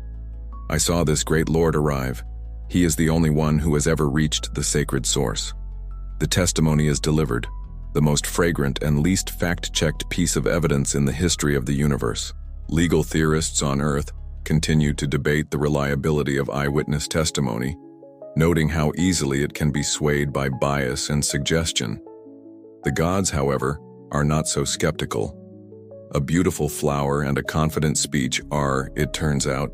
I saw this great Lord arrive. He is the only one who has ever reached the sacred source. The testimony is delivered, the most fragrant and least fact-checked piece of evidence in the history of the universe. Legal theorists on Earth continue to debate the reliability of eyewitness testimony, noting how easily it can be swayed by bias and suggestion. The gods, however, are not so skeptical. A beautiful flower and a confident speech are, it turns out,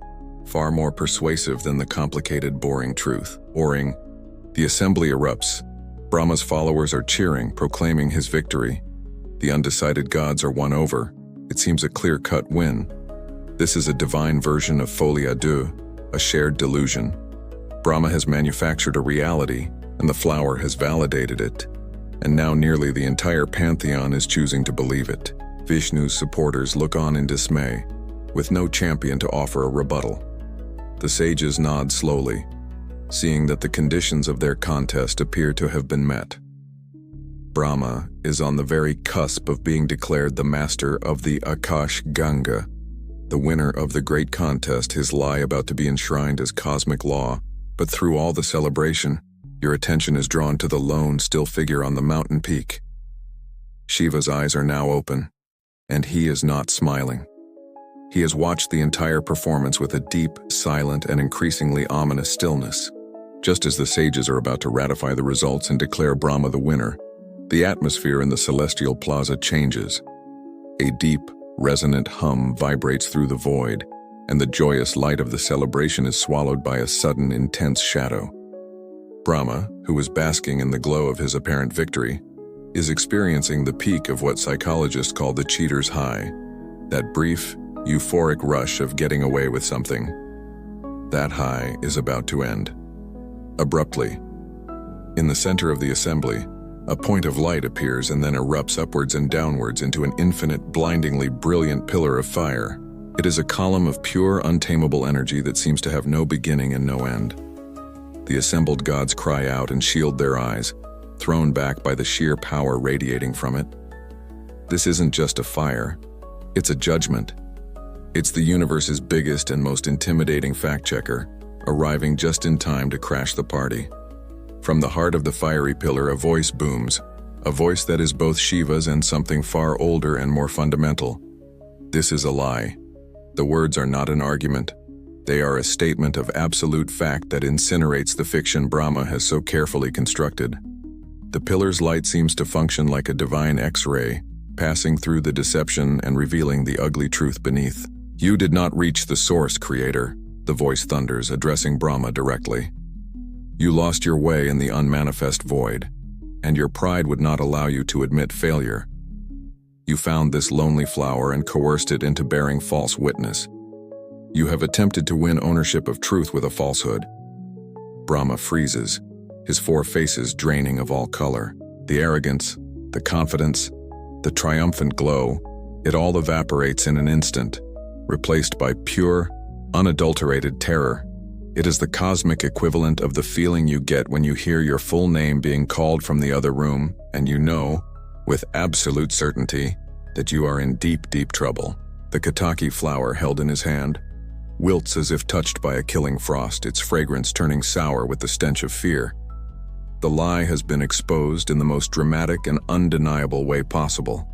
far more persuasive than the complicated, boring truth. The assembly erupts. Brahma's followers are cheering, proclaiming his victory. The undecided gods are won over. It seems a clear-cut win. This is a divine version of folie à deux, a shared delusion. Brahma has manufactured a reality, and the flower has validated it. And now nearly the entire pantheon is choosing to believe it. Vishnu's supporters look on in dismay, with no champion to offer a rebuttal. The sages nod slowly, seeing that the conditions of their contest appear to have been met. Brahma is on the very cusp of being declared the master of the Akash Ganga, the winner of the great contest, his lie about to be enshrined as cosmic law. But through all the celebration, your attention is drawn to the lone, still figure on the mountain peak. Shiva's eyes are now open, and he is not smiling. He has watched the entire performance with a deep, silent, and increasingly ominous stillness. Just as the sages are about to ratify the results and declare Brahma the winner, the atmosphere in the celestial plaza changes. A deep, resonant hum vibrates through the void, and the joyous light of the celebration is swallowed by a sudden, intense shadow. Brahma, who was basking in the glow of his apparent victory, is experiencing the peak of what psychologists call the cheater's high, that brief, euphoric rush of getting away with something. That high is about to end. Abruptly, in the center of the assembly, a point of light appears and then erupts upwards and downwards into an infinite, blindingly brilliant pillar of fire. It is a column of pure, untamable energy that seems to have no beginning and no end. The assembled gods cry out and shield their eyes, thrown back by the sheer power radiating from it. This isn't just a fire, it's a judgment. It's the universe's biggest and most intimidating fact-checker, arriving just in time to crash the party. From the heart of the fiery pillar, a voice booms, a voice that is both Shiva's and something far older and more fundamental. This is a lie. The words are not an argument. They are a statement of absolute fact that incinerates the fiction Brahma has so carefully constructed. The pillar's light seems to function like a divine X-ray, passing through the deception and revealing the ugly truth beneath. You did not reach the source, creator, the voice thunders, addressing Brahma directly. You lost your way in the unmanifest void, and your pride would not allow you to admit failure. You found this lonely flower and coerced it into bearing false witness. You have attempted to win ownership of truth with a falsehood. Brahma freezes, his four faces draining of all color. The arrogance, the confidence, the triumphant glow, it all evaporates in an instant, replaced by pure, unadulterated terror. It is the cosmic equivalent of the feeling you get when you hear your full name being called from the other room, and you know, with absolute certainty, that you are in deep, deep trouble. The Ketaki flower held in his hand wilts as if touched by a killing frost, its fragrance turning sour with the stench of fear. The lie has been exposed in the most dramatic and undeniable way possible.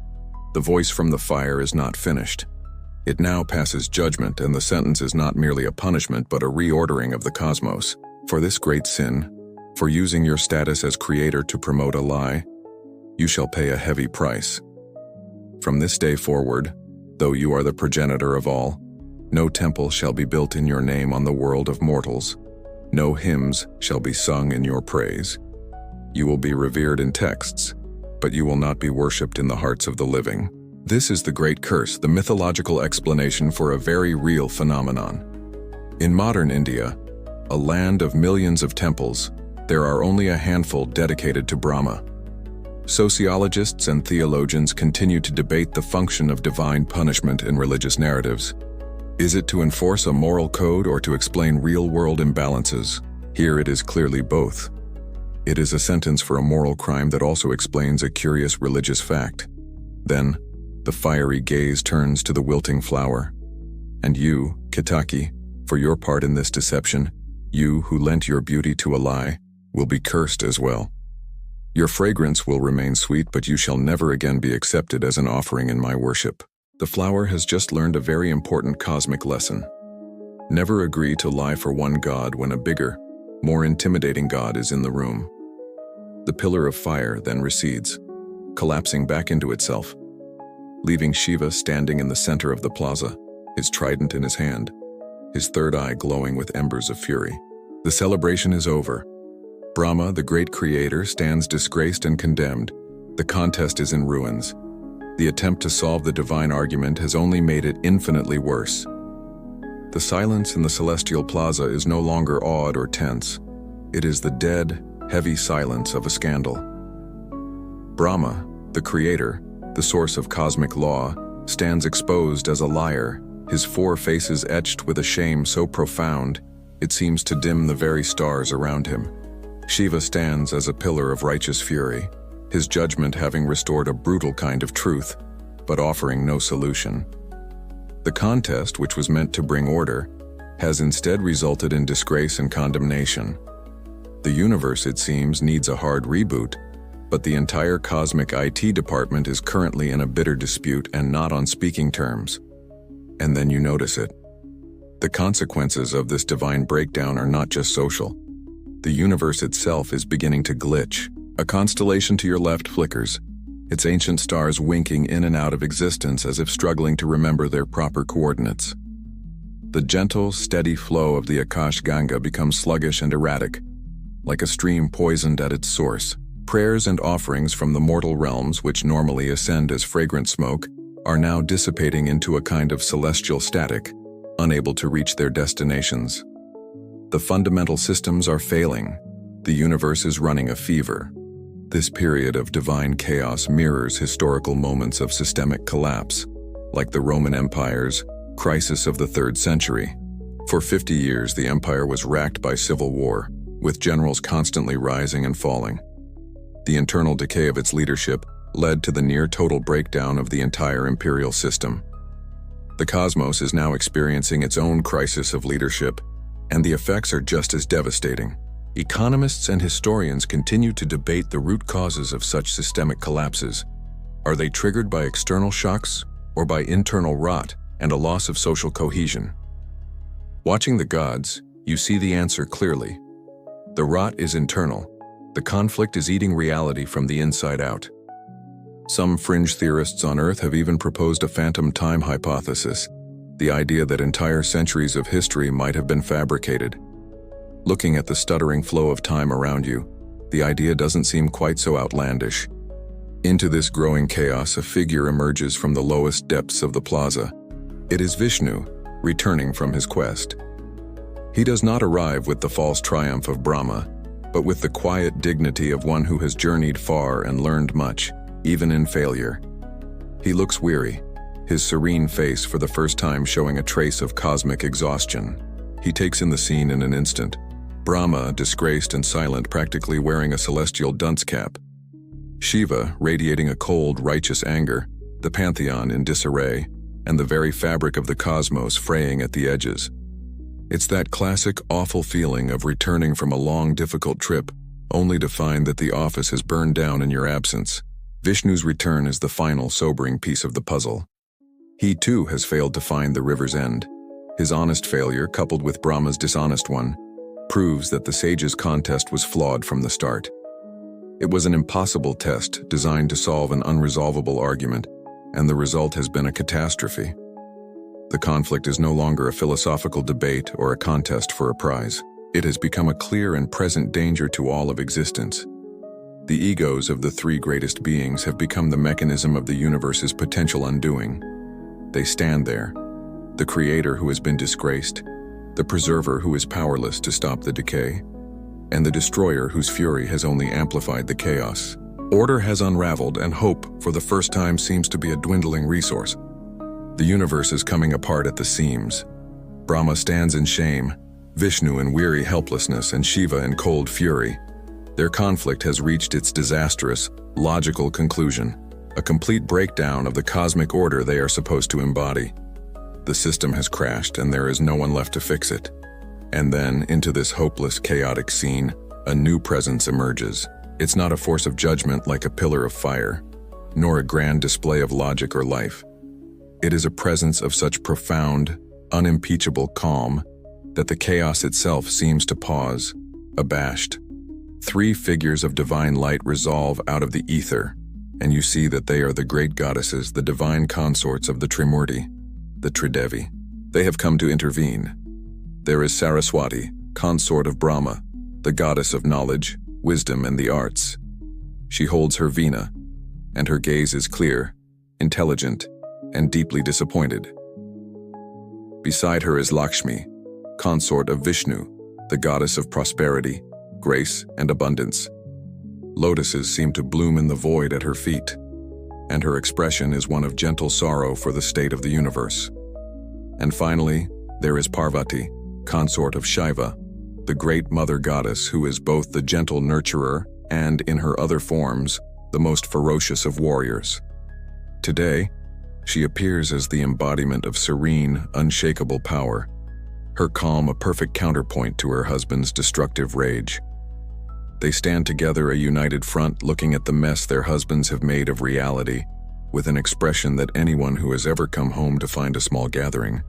The voice from the fire is not finished. It now passes judgment, and the sentence is not merely a punishment but a reordering of the cosmos. For this great sin, for using your status as creator to promote a lie, you shall pay a heavy price. From this day forward, though you are the progenitor of all, no temple shall be built in your name on the world of mortals. No hymns shall be sung in your praise. You will be revered in texts, but you will not be worshipped in the hearts of the living. This is the great curse, the mythological explanation for a very real phenomenon. In modern India, a land of millions of temples, there are only a handful dedicated to Brahma. Sociologists and theologians continue to debate the function of divine punishment in religious narratives. Is it to enforce a moral code or to explain real-world imbalances? Here it is clearly both. It is a sentence for a moral crime that also explains a curious religious fact. Then, the fiery gaze turns to the wilting flower. And you, Kitaki, for your part in this deception, you who lent your beauty to a lie, will be cursed as well. Your fragrance will remain sweet, but you shall never again be accepted as an offering in my worship. The flower has just learned a very important cosmic lesson. Never agree to lie for one god when a bigger, more intimidating god is in the room. The pillar of fire then recedes, collapsing back into itself, leaving Shiva standing in the center of the plaza, his trident in his hand, his third eye glowing with embers of fury. The celebration is over. Brahma, the great creator, stands disgraced and condemned. The contest is in ruins. The attempt to solve the divine argument has only made it infinitely worse. The silence in the celestial plaza is no longer awed or tense. It is the dead, heavy silence of a scandal. Brahma, the creator, the source of cosmic law, stands exposed as a liar, his four faces etched with a shame so profound it seems to dim the very stars around him. Shiva stands as a pillar of righteous fury, his judgment having restored a brutal kind of truth, but offering no solution. The contest, which was meant to bring order, has instead resulted in disgrace and condemnation. The universe, it seems, needs a hard reboot, but the entire cosmic IT department is currently in a bitter dispute and not on speaking terms. And then you notice it. The consequences of this divine breakdown are not just social. The universe itself is beginning to glitch. A constellation to your left flickers, its ancient stars winking in and out of existence as if struggling to remember their proper coordinates. The gentle, steady flow of the Akash Ganga becomes sluggish and erratic, like a stream poisoned at its source. Prayers and offerings from the mortal realms, which normally ascend as fragrant smoke, are now dissipating into a kind of celestial static, unable to reach their destinations. The fundamental systems are failing. The universe is running a fever. This period of divine chaos mirrors historical moments of systemic collapse, like the Roman Empire's crisis of the 3rd century. For 50 years, the empire was racked by civil war, with generals constantly rising and falling. The internal decay of its leadership led to the near-total breakdown of the entire imperial system. The cosmos is now experiencing its own crisis of leadership, and the effects are just as devastating. Economists and historians continue to debate the root causes of such systemic collapses. Are they triggered by external shocks or by internal rot and a loss of social cohesion? Watching the gods, you see the answer clearly. The rot is internal. The conflict is eating reality from the inside out. Some fringe theorists on Earth have even proposed a phantom time hypothesis, the idea that entire centuries of history might have been fabricated. Looking at the stuttering flow of time around you, the idea doesn't seem quite so outlandish. Into this growing chaos, a figure emerges from the lowest depths of the plaza. It is Vishnu, returning from his quest. He does not arrive with the false triumph of Brahma, but with the quiet dignity of one who has journeyed far and learned much, even in failure. He looks weary, his serene face for the first time showing a trace of cosmic exhaustion. He takes in the scene in an instant. Brahma, disgraced and silent, practically wearing a celestial dunce cap. Shiva, radiating a cold, righteous anger, the pantheon in disarray, and the very fabric of the cosmos fraying at the edges. It's that classic, awful feeling of returning from a long, difficult trip, only to find that the office has burned down in your absence. Vishnu's return is the final, sobering piece of the puzzle. He too has failed to find the river's end. His honest failure, coupled with Brahma's dishonest one, proves that the sage's contest was flawed from the start. It was an impossible test designed to solve an unresolvable argument, and the result has been a catastrophe. The conflict is no longer a philosophical debate or a contest for a prize. It has become a clear and present danger to all of existence. The egos of the three greatest beings have become the mechanism of the universe's potential undoing. They stand there, the creator who has been disgraced, the preserver who is powerless to stop the decay, and the destroyer whose fury has only amplified the chaos. Order has unraveled, and hope, for the first time, seems to be a dwindling resource. The universe is coming apart at the seams. Brahma stands in shame, Vishnu in weary helplessness, and Shiva in cold fury. Their conflict has reached its disastrous, logical conclusion, a complete breakdown of the cosmic order they are supposed to embody. The system has crashed and there is no one left to fix it. And then, into this hopeless, chaotic scene, a new presence emerges. It's not a force of judgment like a pillar of fire, nor a grand display of logic or life. It is a presence of such profound, unimpeachable calm that the chaos itself seems to pause, abashed. 3 figures of divine light resolve out of the ether, and you see that they are the great goddesses, the divine consorts of the Trimurti, the Tridevi. They have come to intervene. There is Saraswati, consort of Brahma, the goddess of knowledge, wisdom, and the arts. She holds her veena, and her gaze is clear, intelligent, and deeply disappointed. Beside her is Lakshmi, consort of Vishnu, the goddess of prosperity, grace, and abundance. Lotuses seem to bloom in the void at her feet, and her expression is one of gentle sorrow for the state of the universe. And finally, there is Parvati, consort of Shiva, the great mother goddess who is both the gentle nurturer and, in her other forms, the most ferocious of warriors. Today, she appears as the embodiment of serene, unshakable power, her calm a perfect counterpoint to her husband's destructive rage. They stand together a united front, looking at the mess their husbands have made of reality, with an expression that anyone who has ever come home to find a small gathering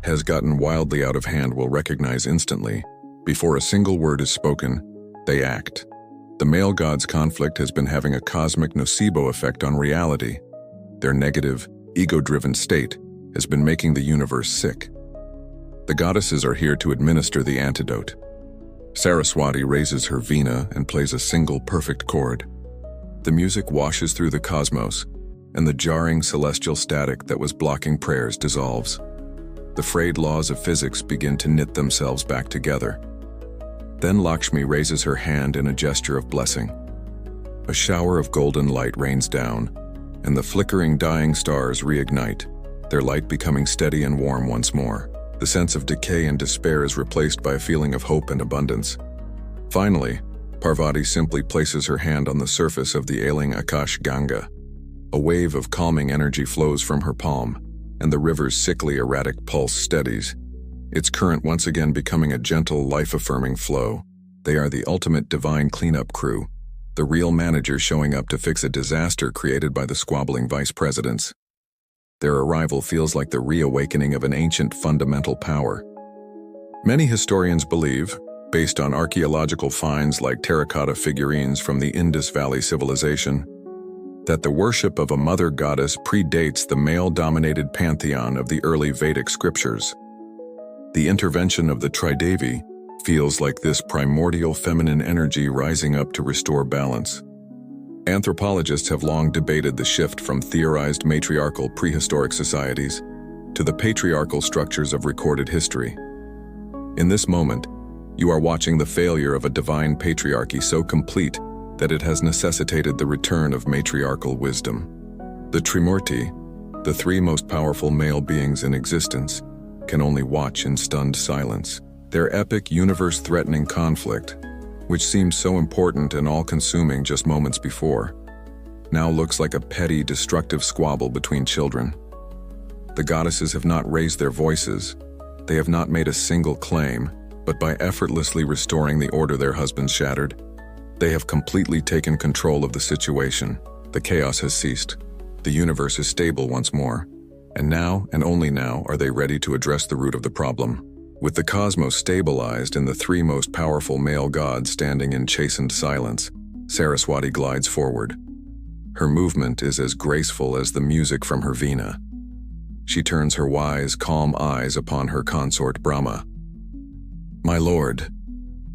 has gotten wildly out of hand will recognize instantly. Before a single word is spoken, they act. The male gods' conflict has been having a cosmic nocebo effect on reality. Their negative, ego-driven state has been making the universe sick. The goddesses are here to administer the antidote. Saraswati raises her veena and plays a single perfect chord. The music washes through the cosmos, and the jarring celestial static that was blocking prayers dissolves. The frayed laws of physics begin to knit themselves back together. Then Lakshmi raises her hand in a gesture of blessing. A shower of golden light rains down, and the flickering dying stars reignite, their light becoming steady and warm once more. The sense of decay and despair is replaced by a feeling of hope and abundance. Finally, Parvati simply places her hand on the surface of the ailing Akash Ganga. A wave of calming energy flows from her palm, and the river's sickly, erratic pulse steadies, its current once again becoming a gentle, life-affirming flow. They are the ultimate divine cleanup crew, the real manager showing up to fix a disaster created by the squabbling vice presidents. Their arrival feels like the reawakening of an ancient fundamental power. Many historians believe, based on archaeological finds like terracotta figurines from the Indus Valley civilization, that the worship of a mother goddess predates the male-dominated pantheon of the early Vedic scriptures. The intervention of the Tridevi feels like this primordial feminine energy rising up to restore balance. Anthropologists have long debated the shift from theorized matriarchal prehistoric societies to the patriarchal structures of recorded history. In this moment, you are watching the failure of a divine patriarchy so complete that it has necessitated the return of matriarchal wisdom. The Trimurti, the 3 most powerful male beings in existence, can only watch in stunned silence. Their epic, universe-threatening conflict, which seemed so important and all-consuming just moments before, now looks like a petty, destructive squabble between children. The goddesses have not raised their voices, they have not made a single claim, but by effortlessly restoring the order their husbands shattered, they have completely taken control of the situation. The chaos has ceased. The universe is stable once more. And now, and only now, are they ready to address the root of the problem. With the cosmos stabilized and the 3 most powerful male gods standing in chastened silence, Saraswati glides forward. Her movement is as graceful as the music from her veena. She turns her wise, calm eyes upon her consort Brahma. "My lord,"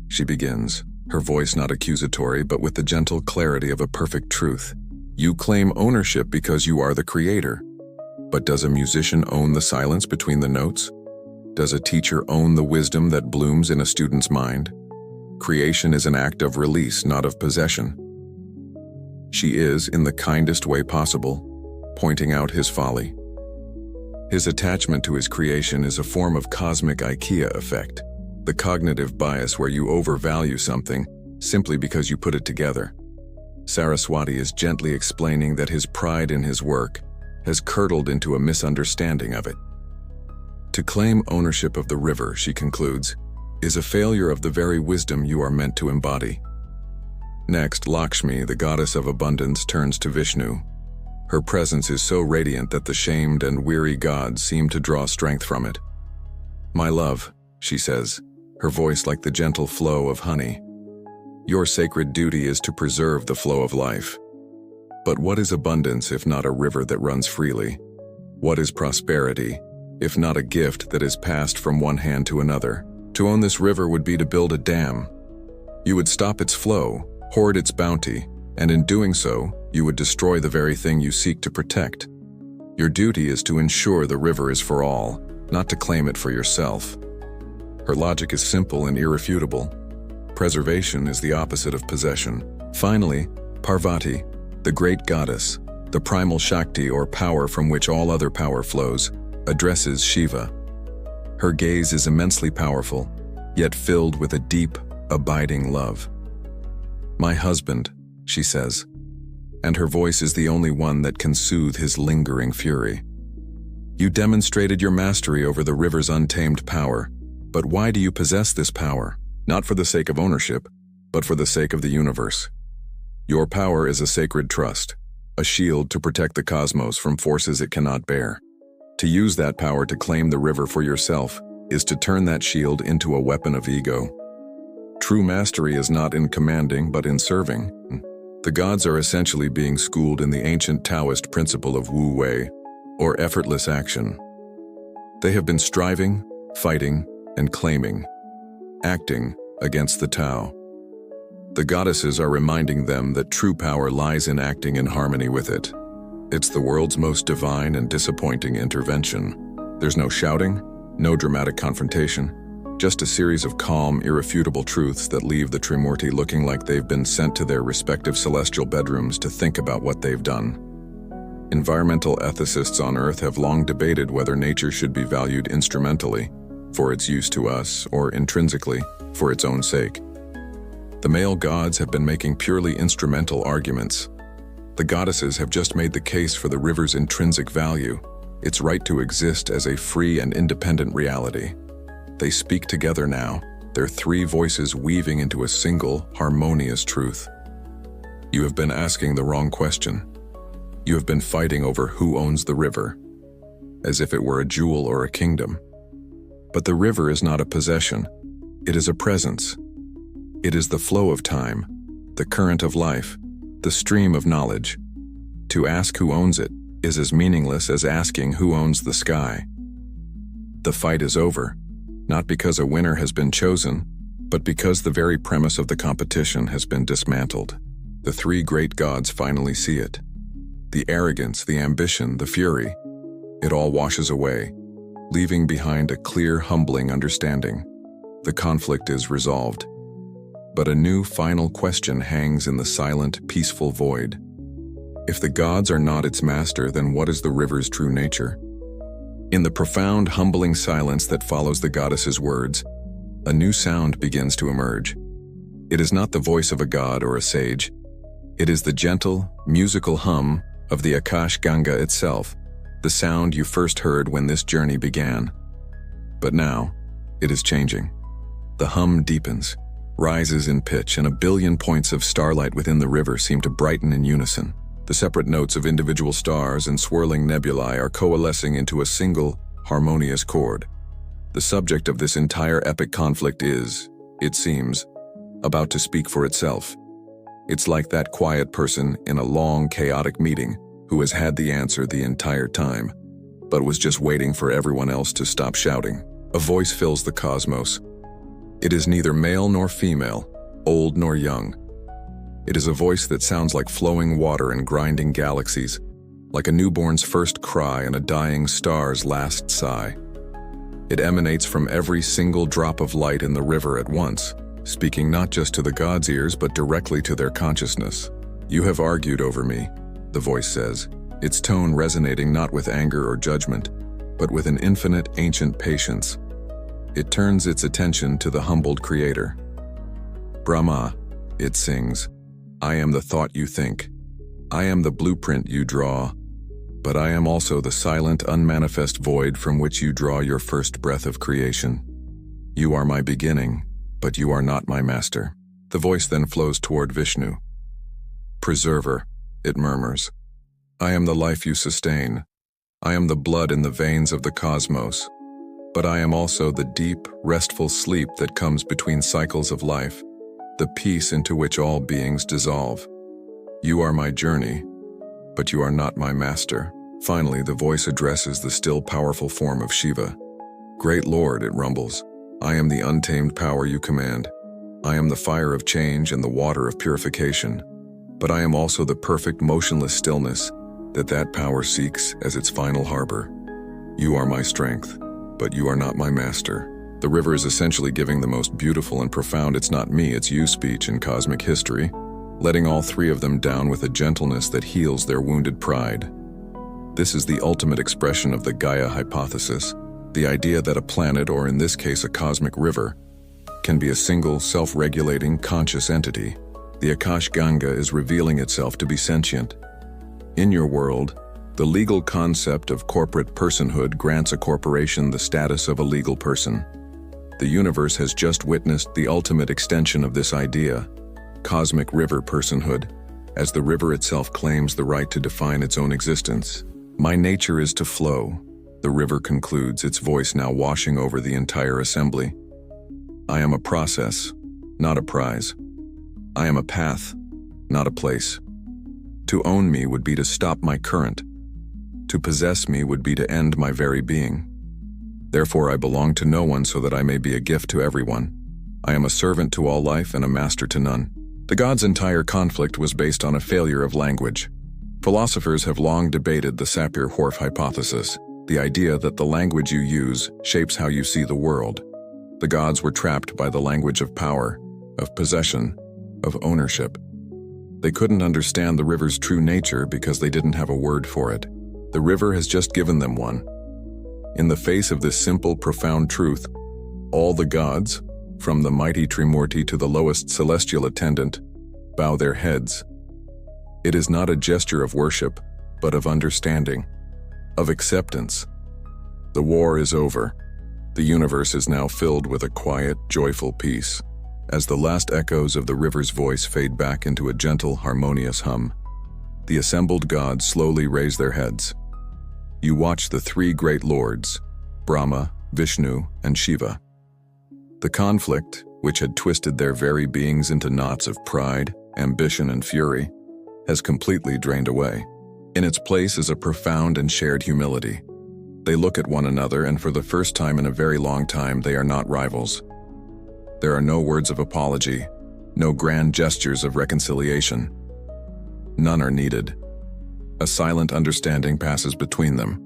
she begins, her voice not accusatory but with the gentle clarity of a perfect truth. "You claim ownership because you are the creator. But does a musician own the silence between the notes? Does a teacher own the wisdom that blooms in a student's mind? Creation is an act of release, not of possession." She is, in the kindest way possible, pointing out his folly. His attachment to his creation is a form of cosmic IKEA effect, the cognitive bias where you overvalue something simply because you put it together. Saraswati is gently explaining that his pride in his work has curdled into a misunderstanding of it. To claim ownership of the river, she concludes, is a failure of the very wisdom you are meant to embody. Next, Lakshmi, the goddess of abundance, turns to Vishnu. Her presence is so radiant that the shamed and weary gods seem to draw strength from it. "My love," she says, her voice like the gentle flow of honey. "Your sacred duty is to preserve the flow of life. But what is abundance if not a river that runs freely? What is prosperity if not a gift that is passed from one hand to another? To own this river would be to build a dam. You would stop its flow, hoard its bounty, and in doing so, you would destroy the very thing you seek to protect. Your duty is to ensure the river is for all, not to claim it for yourself." Her logic is simple and irrefutable. Preservation is the opposite of possession. Finally, Parvati, the great goddess, the primal Shakti or power from which all other power flows, addresses Shiva. Her gaze is immensely powerful, yet filled with a deep, abiding love. "My husband," she says, and her voice is the only one that can soothe his lingering fury. "You demonstrated your mastery over the river's untamed power, but why do you possess this power? Not for the sake of ownership, but for the sake of the universe. Your power is a sacred trust, a shield to protect the cosmos from forces it cannot bear. To use that power to claim the river for yourself is to turn that shield into a weapon of ego. True mastery is not in commanding, but in serving. The gods are essentially being schooled in the ancient Taoist principle of Wu Wei, or effortless action. They have been striving, fighting, and claiming, acting against the Tao. The goddesses are reminding them that true power lies in acting in harmony with it. It's the world's most divine and disappointing intervention. There's no shouting, no dramatic confrontation, just a series of calm, irrefutable truths that leave the Trimurti looking like they've been sent to their respective celestial bedrooms to think about what they've done. Environmental ethicists on Earth have long debated whether nature should be valued instrumentally, for its use to us, or intrinsically, for its own sake. The male gods have been making purely instrumental arguments. The goddesses have just made the case for the river's intrinsic value, its right to exist as a free and independent reality. They speak together now, their three voices weaving into a single, harmonious truth. You have been asking the wrong question. You have been fighting over who owns the river, as if it were a jewel or a kingdom. But the river is not a possession, it is a presence. It is the flow of time, the current of life, the stream of knowledge. To ask who owns it is as meaningless as asking who owns the sky. The fight is over, not because a winner has been chosen, but because the very premise of the competition has been dismantled. The three great gods finally see it. The arrogance, the ambition, the fury, it all washes away, leaving behind a clear, humbling understanding. The conflict is resolved. But a new final question hangs in the silent, peaceful void. If the gods are not its master, then what is the river's true nature? In the profound, humbling silence that follows the goddess's words, a new sound begins to emerge. It is not the voice of a god or a sage. It is the gentle, musical hum of the Akash Ganga itself, the sound you first heard when this journey began. But now, it is changing. The hum deepens, rises in pitch, and a billion points of starlight within the river seem to brighten in unison. The separate notes of individual stars and swirling nebulae are coalescing into a single, harmonious chord. The subject of this entire epic conflict is, it seems, about to speak for itself. It's like that quiet person in a long, chaotic meeting who has had the answer the entire time, but was just waiting for everyone else to stop shouting. A voice fills the cosmos. It is neither male nor female, old nor young. It is a voice that sounds like flowing water and grinding galaxies, like a newborn's first cry and a dying star's last sigh. It emanates from every single drop of light in the river at once, speaking not just to the gods' ears but directly to their consciousness. "You have argued over me," the voice says, its tone resonating not with anger or judgment, but with an infinite, ancient patience. It turns its attention to the humbled creator. "Brahma, It sings, "I am the thought you think. I am the blueprint you draw. But I am also the silent, unmanifest void from which you draw your first breath of creation. You are my beginning, but you are not my master." The voice then flows toward Vishnu. "Preserver," it murmurs. "I am the life you sustain. I am the blood in the veins of the cosmos. But I am also the deep, restful sleep that comes between cycles of life, the peace into which all beings dissolve. You are my journey, but you are not my master." Finally, the voice addresses the still powerful form of Shiva. "Great Lord," it rumbles, "I am the untamed power you command. I am the fire of change and the water of purification. But I am also the perfect motionless stillness that power seeks as its final harbor. You are my strength, but you are not my master." The river is essentially giving the most beautiful and profound "it's not me, it's you" speech in cosmic history, letting all three of them down with a gentleness that heals their wounded pride. This is the ultimate expression of the Gaia hypothesis, the idea that a planet, or in this case a cosmic river, can be a single, self-regulating, conscious entity. The Akash Ganga is revealing itself to be sentient. In your world, the legal concept of corporate personhood grants a corporation the status of a legal person. The universe has just witnessed the ultimate extension of this idea, cosmic river personhood, as the river itself claims the right to define its own existence. "My nature is to flow," the river concludes, its voice now washing over the entire assembly. "I am a process, not a prize. I am a path, not a place. To own me would be to stop my current. To possess me would be to end my very being. Therefore I belong to no one so that I may be a gift to everyone. I am a servant to all life and a master to none." The gods' entire conflict was based on a failure of language. Philosophers have long debated the Sapir-Whorf hypothesis, the idea that the language you use shapes how you see the world. The gods were trapped by the language of power, of possession, of ownership. They couldn't understand the river's true nature because they didn't have a word for it. The river has just given them one. In the face of this simple, profound truth, all the gods, from the mighty Trimurti to the lowest celestial attendant, bow their heads. It is not a gesture of worship, but of understanding, of acceptance. The war is over. The universe is now filled with a quiet, joyful peace. As the last echoes of the river's voice fade back into a gentle, harmonious hum, the assembled gods slowly raise their heads. You watch the three great lords, Brahma, Vishnu, and Shiva. The conflict, which had twisted their very beings into knots of pride, ambition, and fury, has completely drained away. In its place is a profound and shared humility. They look at one another, and for the first time in a very long time, they are not rivals. There are no words of apology, no grand gestures of reconciliation. None are needed. A silent understanding passes between them.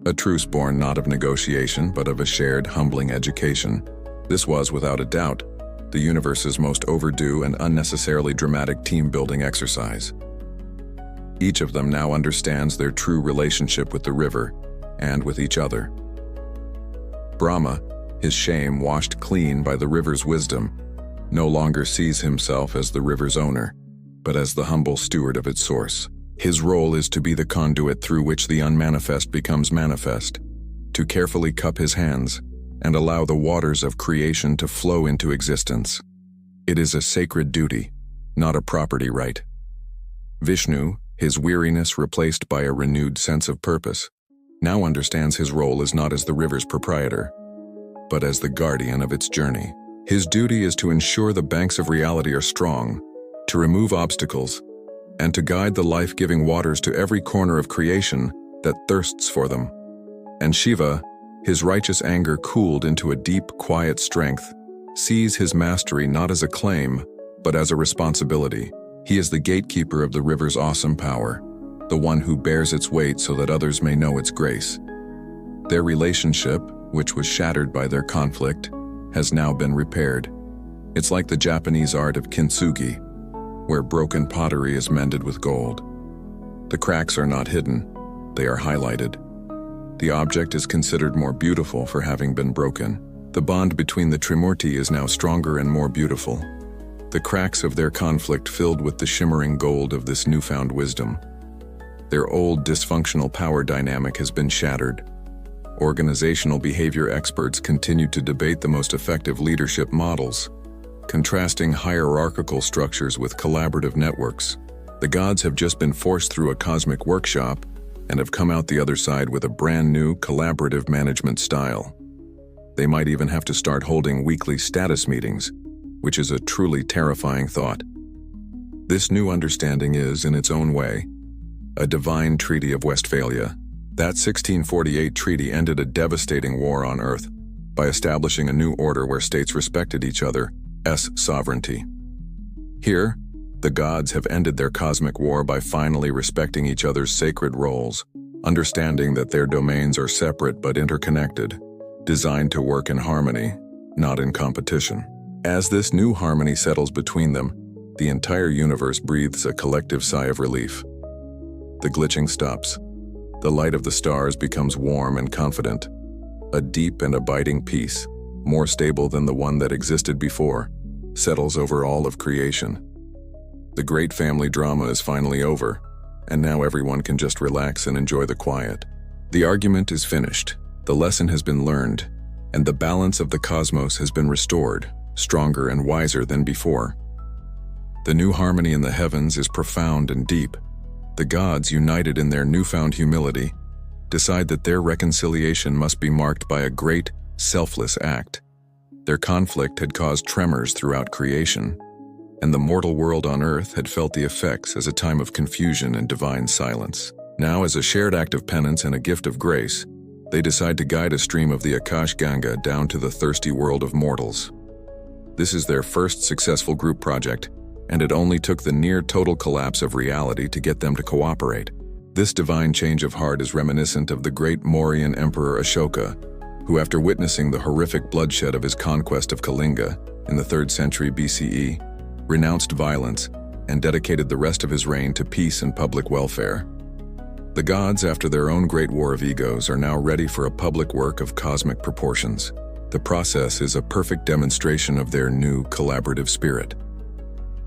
A truce born not of negotiation, but of a shared, humbling education. This was, without a doubt, the universe's most overdue and unnecessarily dramatic team-building exercise. Each of them now understands their true relationship with the river and with each other. Brahma, his shame washed clean by the river's wisdom, no longer sees himself as the river's owner, but as the humble steward of its source. His role is to be the conduit through which the unmanifest becomes manifest, to carefully cup his hands and allow the waters of creation to flow into existence. It is a sacred duty, not a property right. Vishnu, his weariness replaced by a renewed sense of purpose, now understands his role is not as the river's proprietor, but as the guardian of its journey. His duty is to ensure the banks of reality are strong, to remove obstacles, and to guide the life-giving waters to every corner of creation that thirsts for them. And Shiva, his righteous anger cooled into a deep, quiet strength, sees his mastery not as a claim, but as a responsibility. He is the gatekeeper of the river's awesome power, the one who bears its weight so that others may know its grace. Their relationship, which was shattered by their conflict, has now been repaired. It's like the Japanese art of kintsugi, where broken pottery is mended with gold. The cracks are not hidden, they are highlighted. The object is considered more beautiful for having been broken. The bond between the Trimurti is now stronger and more beautiful. the cracks of their conflict filled with the shimmering gold of this newfound wisdom. Their old dysfunctional power dynamic has been shattered. Organizational behavior experts continue to debate the most effective leadership models, contrasting hierarchical structures with collaborative networks. The gods have just been forced through a cosmic workshop and have come out the other side with a brand new collaborative management style. They might even have to start holding weekly status meetings, which is a truly terrifying thought. This new understanding is, in its own way, a divine Treaty of Westphalia. That 1648 treaty ended a devastating war on Earth by establishing a new order where states respected each other's sovereignty. Here, the gods have ended their cosmic war by finally respecting each other's sacred roles, understanding that their domains are separate but interconnected, designed to work in harmony, not in competition. As this new harmony settles between them, the entire universe breathes a collective sigh of relief. The glitching stops. The light of the stars becomes warm and confident. A deep and abiding peace, more stable than the one that existed before, settles over all of creation. The great family drama is finally over, and now everyone can just relax and enjoy the quiet. The argument is finished, the lesson has been learned, and the balance of the cosmos has been restored, stronger and wiser than before. The new harmony in the heavens is profound and deep. The gods, united in their newfound humility, decide that their reconciliation must be marked by a great, selfless act. Their conflict had caused tremors throughout creation, and the mortal world on Earth had felt the effects as a time of confusion and divine silence. Now, as a shared act of penance and a gift of grace, they decide to guide a stream of the Akash Ganga down to the thirsty world of mortals. This is their first successful group project, and it only took the near-total collapse of reality to get them to cooperate. This divine change of heart is reminiscent of the great Mauryan Emperor Ashoka, who, after witnessing the horrific bloodshed of his conquest of Kalinga in the 3rd century BCE, renounced violence and dedicated the rest of his reign to peace and public welfare. The gods, after their own great war of egos, are now ready for a public work of cosmic proportions. The process is a perfect demonstration of their new collaborative spirit.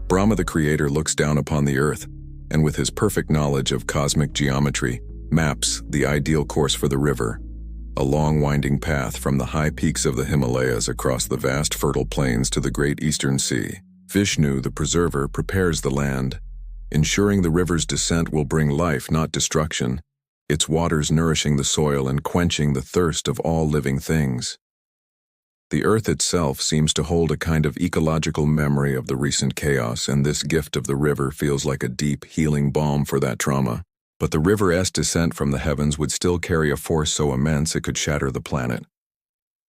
Brahma the Creator looks down upon the earth, and with his perfect knowledge of cosmic geometry, maps the ideal course for the river, a long winding path from the high peaks of the Himalayas across the vast fertile plains to the great eastern sea. Vishnu, the preserver, prepares the land, ensuring the river's descent will bring life, not destruction, its waters nourishing the soil and quenching the thirst of all living things. The earth itself seems to hold a kind of ecological memory of the recent chaos, and this gift of the river feels like a deep, healing balm for that trauma. But the river's descent from the heavens would still carry a force so immense it could shatter the planet.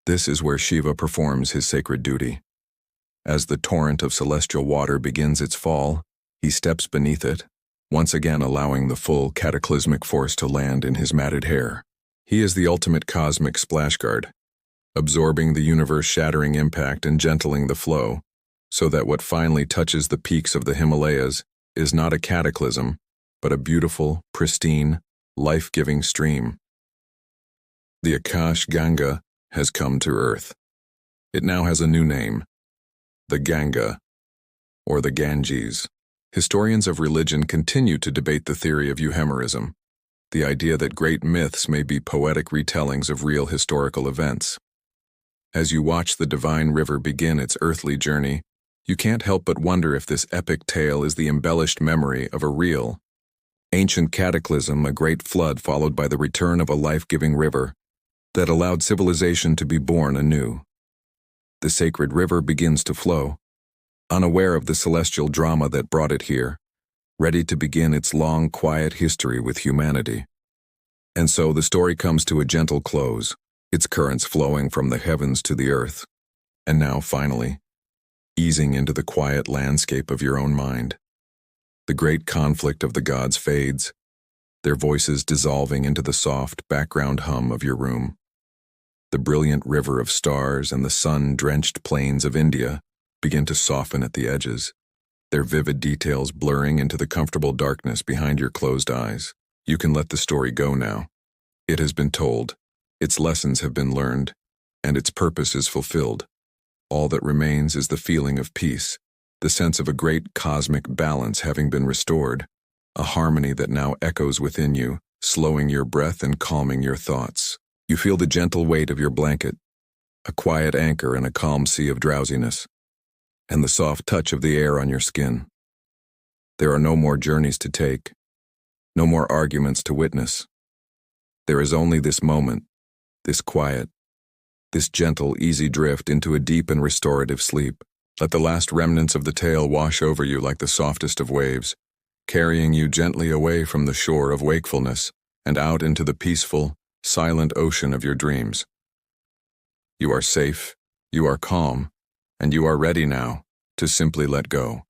This is where Shiva performs his sacred duty. As the torrent of celestial water begins its fall, he steps beneath it, once again allowing the full cataclysmic force to land in his matted hair. He is the ultimate cosmic splashguard, absorbing the universe-shattering impact and gentling the flow, so that what finally touches the peaks of the Himalayas is not a cataclysm, but a beautiful, pristine, life-giving stream. The Akash Ganga has come to Earth. It now has a new name, the Ganga, or the Ganges. Historians of religion continue to debate the theory of euhemerism, the idea that great myths may be poetic retellings of real historical events. As you watch the divine river begin its earthly journey, you can't help but wonder if this epic tale is the embellished memory of a real, ancient cataclysm, a great flood followed by the return of a life-giving river that allowed civilization to be born anew. The sacred river begins to flow, unaware of the celestial drama that brought it here, ready to begin its long, quiet history with humanity. And so the story comes to a gentle close, its currents flowing from the heavens to the earth, and now, finally, easing into the quiet landscape of your own mind. The great conflict of the gods fades, their voices dissolving into the soft background hum of your room. The brilliant river of stars and the sun-drenched plains of India begin to soften at the edges, their vivid details blurring into the comfortable darkness behind your closed eyes. You can let the story go now. It has been told. Its lessons have been learned, and its purpose is fulfilled. All that remains is the feeling of peace, the the sense of a great cosmic balance having been restored, a harmony that now echoes within you, slowing your breath and calming your thoughts. You feel the gentle weight of your blanket, a quiet anchor in a calm sea of drowsiness, and the soft touch of the air on your skin. There are no more journeys to take, no more arguments to witness. There is only this moment, this quiet, this gentle, easy drift into a deep and restorative sleep. Let the last remnants of the tale wash over you like the softest of waves, carrying you gently away from the shore of wakefulness and out into the peaceful, silent ocean of your dreams. You are safe, you are calm, and you are ready now to simply let go.